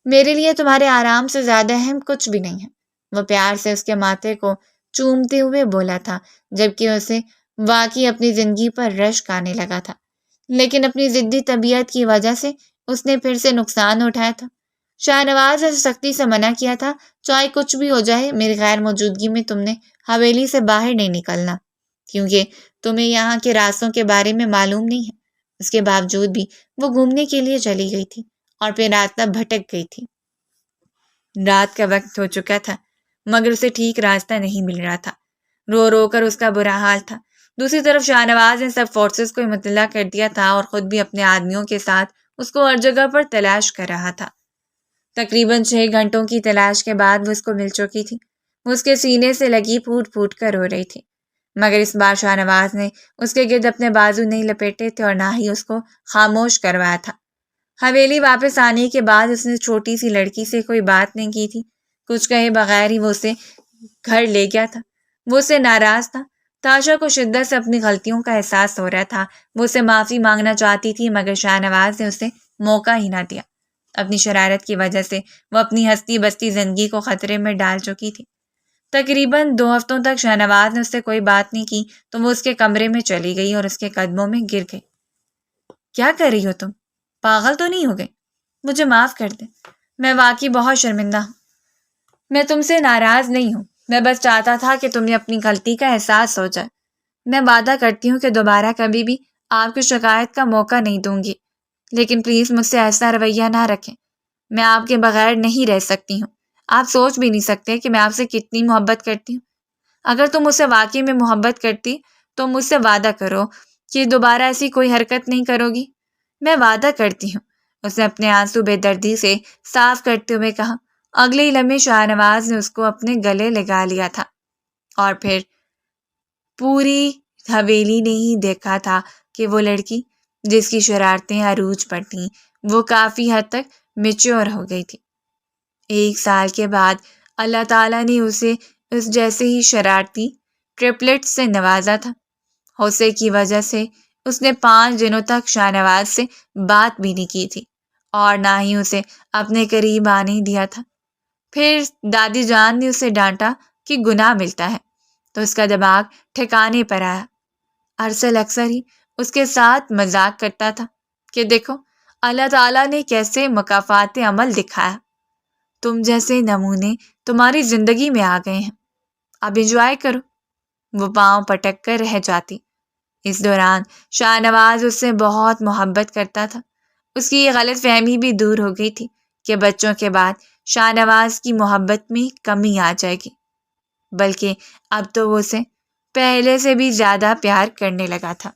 میرے لیے تمہارے آرام سے زیادہ اہم کچھ بھی نہیں ہے، وہ پیار سے اس کے ماتھے کو چومتے ہوئے بولا تھا، جبکہ اسے واقعی اپنی زندگی پر رشک آنے لگا تھا، لیکن اپنی ضدی طبیعت کی وجہ سے اس نے پھر سے نقصان اٹھایا تھا۔ شاہ نواز نے سختی سے منع کیا تھا، چاہے کچھ بھی ہو جائے میری غیر موجودگی میں تم نے حویلی سے باہر نہیں نکلنا، کیونکہ تمہیں یہاں کے راستوں کے بارے میں معلوم نہیں ہے۔ اس کے باوجود بھی وہ گھومنے کے لیے چلی گئی تھی اور پھر راستہ بھٹک گئی تھی۔ رات کا وقت ہو چکا تھا، مگر اسے ٹھیک راستہ نہیں مل رہا تھا۔ رو رو کر اس کا برا حال تھا۔ دوسری طرف شاہ نواز نے سب فورسز کو مطلع کر دیا تھا اور خود بھی اپنے آدمیوں کے ساتھ اس کو ہر جگہ پر تلاش کر رہا تھا۔ تقریباً 6 گھنٹوں کی تلاش کے بعد وہ اس کو مل چکی تھی۔ وہ اس کے سینے سے لگی پھوٹ پھوٹ کر رو رہی تھی، مگر اس بار شاہ نواز نے اس کے گرد اپنے بازو نہیں لپیٹے تھے اور نہ ہی اس کو خاموش کروایا تھا۔ حویلی واپس آنے کے بعد اس نے چھوٹی سی لڑکی سے کوئی بات نہیں کی تھی، کچھ کہے بغیر ہی وہ اسے گھر لے گیا تھا۔ وہ اس سے ناراض تھا۔ تاشا کو شدت سے اپنی غلطیوں کا احساس ہو رہا تھا۔ وہ اسے معافی مانگنا چاہتی تھی، مگر شاہ نواز نے اسے موقع ہی نہ دیا۔ اپنی شرارت کی وجہ سے وہ اپنی ہستی بستی زندگی کو خطرے میں ڈال چکی تھی۔ تقریباً 2 ہفتوں تک شاہ نواز نے اس سے کوئی بات نہیں کی تو وہ اس کے کمرے میں چلی گئی اور اس کے قدموں میں گر گئی۔ کیا کر رہی ہو تم؟ پاگل تو نہیں ہو گئی؟ مجھے معاف کر دیں، میں واقعی بہت شرمندہ ہوں۔ میں تم سے ناراض نہیں ہوں، میں بس چاہتا تھا کہ تمہیں اپنی غلطی کا احساس ہو جائے۔ میں وعدہ کرتی ہوں کہ دوبارہ کبھی بھی آپ کی شکایت کا موقع نہیں دوں گی، لیکن پلیز مجھ سے ایسا رویہ نہ رکھیں۔ میں آپ کے بغیر نہیں رہ سکتی ہوں۔ آپ سوچ بھی نہیں سکتے کہ میں آپ سے کتنی محبت کرتی ہوں۔ اگر تم مجھ سے واقعی میں محبت کرتی تو مجھ سے وعدہ کرو کہ دوبارہ ایسی کوئی حرکت نہیں کرو گی۔ میں وعدہ کرتی ہوں، اس نے اپنے آنسو بے دردی سے صاف کرتے ہوئے کہا۔ اگلے ہی لمحے شاہ نواز نے اس کو اپنے گلے لگا لیا تھا، اور پھر پوری حویلی نے ہی دیکھا تھا کہ وہ لڑکی جس کی شرارتیں عروج پر تھیں وہ کافی حد تک میچور ہو گئی تھی۔ 1 سال کے بعد اللہ تعالیٰ نے اسے اس جیسے ہی شرارتی ٹرپلٹ سے نوازا تھا۔ غصے کی وجہ سے اس نے 5 دنوں تک شاہ نواز سے بات بھی نہیں کی تھی اور نہ ہی اسے اپنے قریب آنے دیا تھا۔ پھر دادی جان نے اسے ڈانٹا کہ گناہ ملتا ہے تو اس کا دماغ ٹھکانے پر آیا۔ ارسل اکثر ہی اس کے ساتھ مذاق کرتا تھا کہ دیکھو اللہ تعالیٰ نے کیسے مکافات عمل دکھایا، تم جیسے نمونے تمہاری زندگی میں آ گئے ہیں، اب انجوائے کرو۔ وہ پاؤں پٹک کر رہ جاتی۔ اس دوران شاہ نواز اس سے بہت محبت کرتا تھا۔ اس کی یہ غلط فہمی بھی دور ہو گئی تھی کہ بچوں کے بعد شاہ نواز کی محبت میں کمی آ جائے گی، بلکہ اب تو وہ اسے پہلے سے بھی زیادہ پیار کرنے لگا تھا۔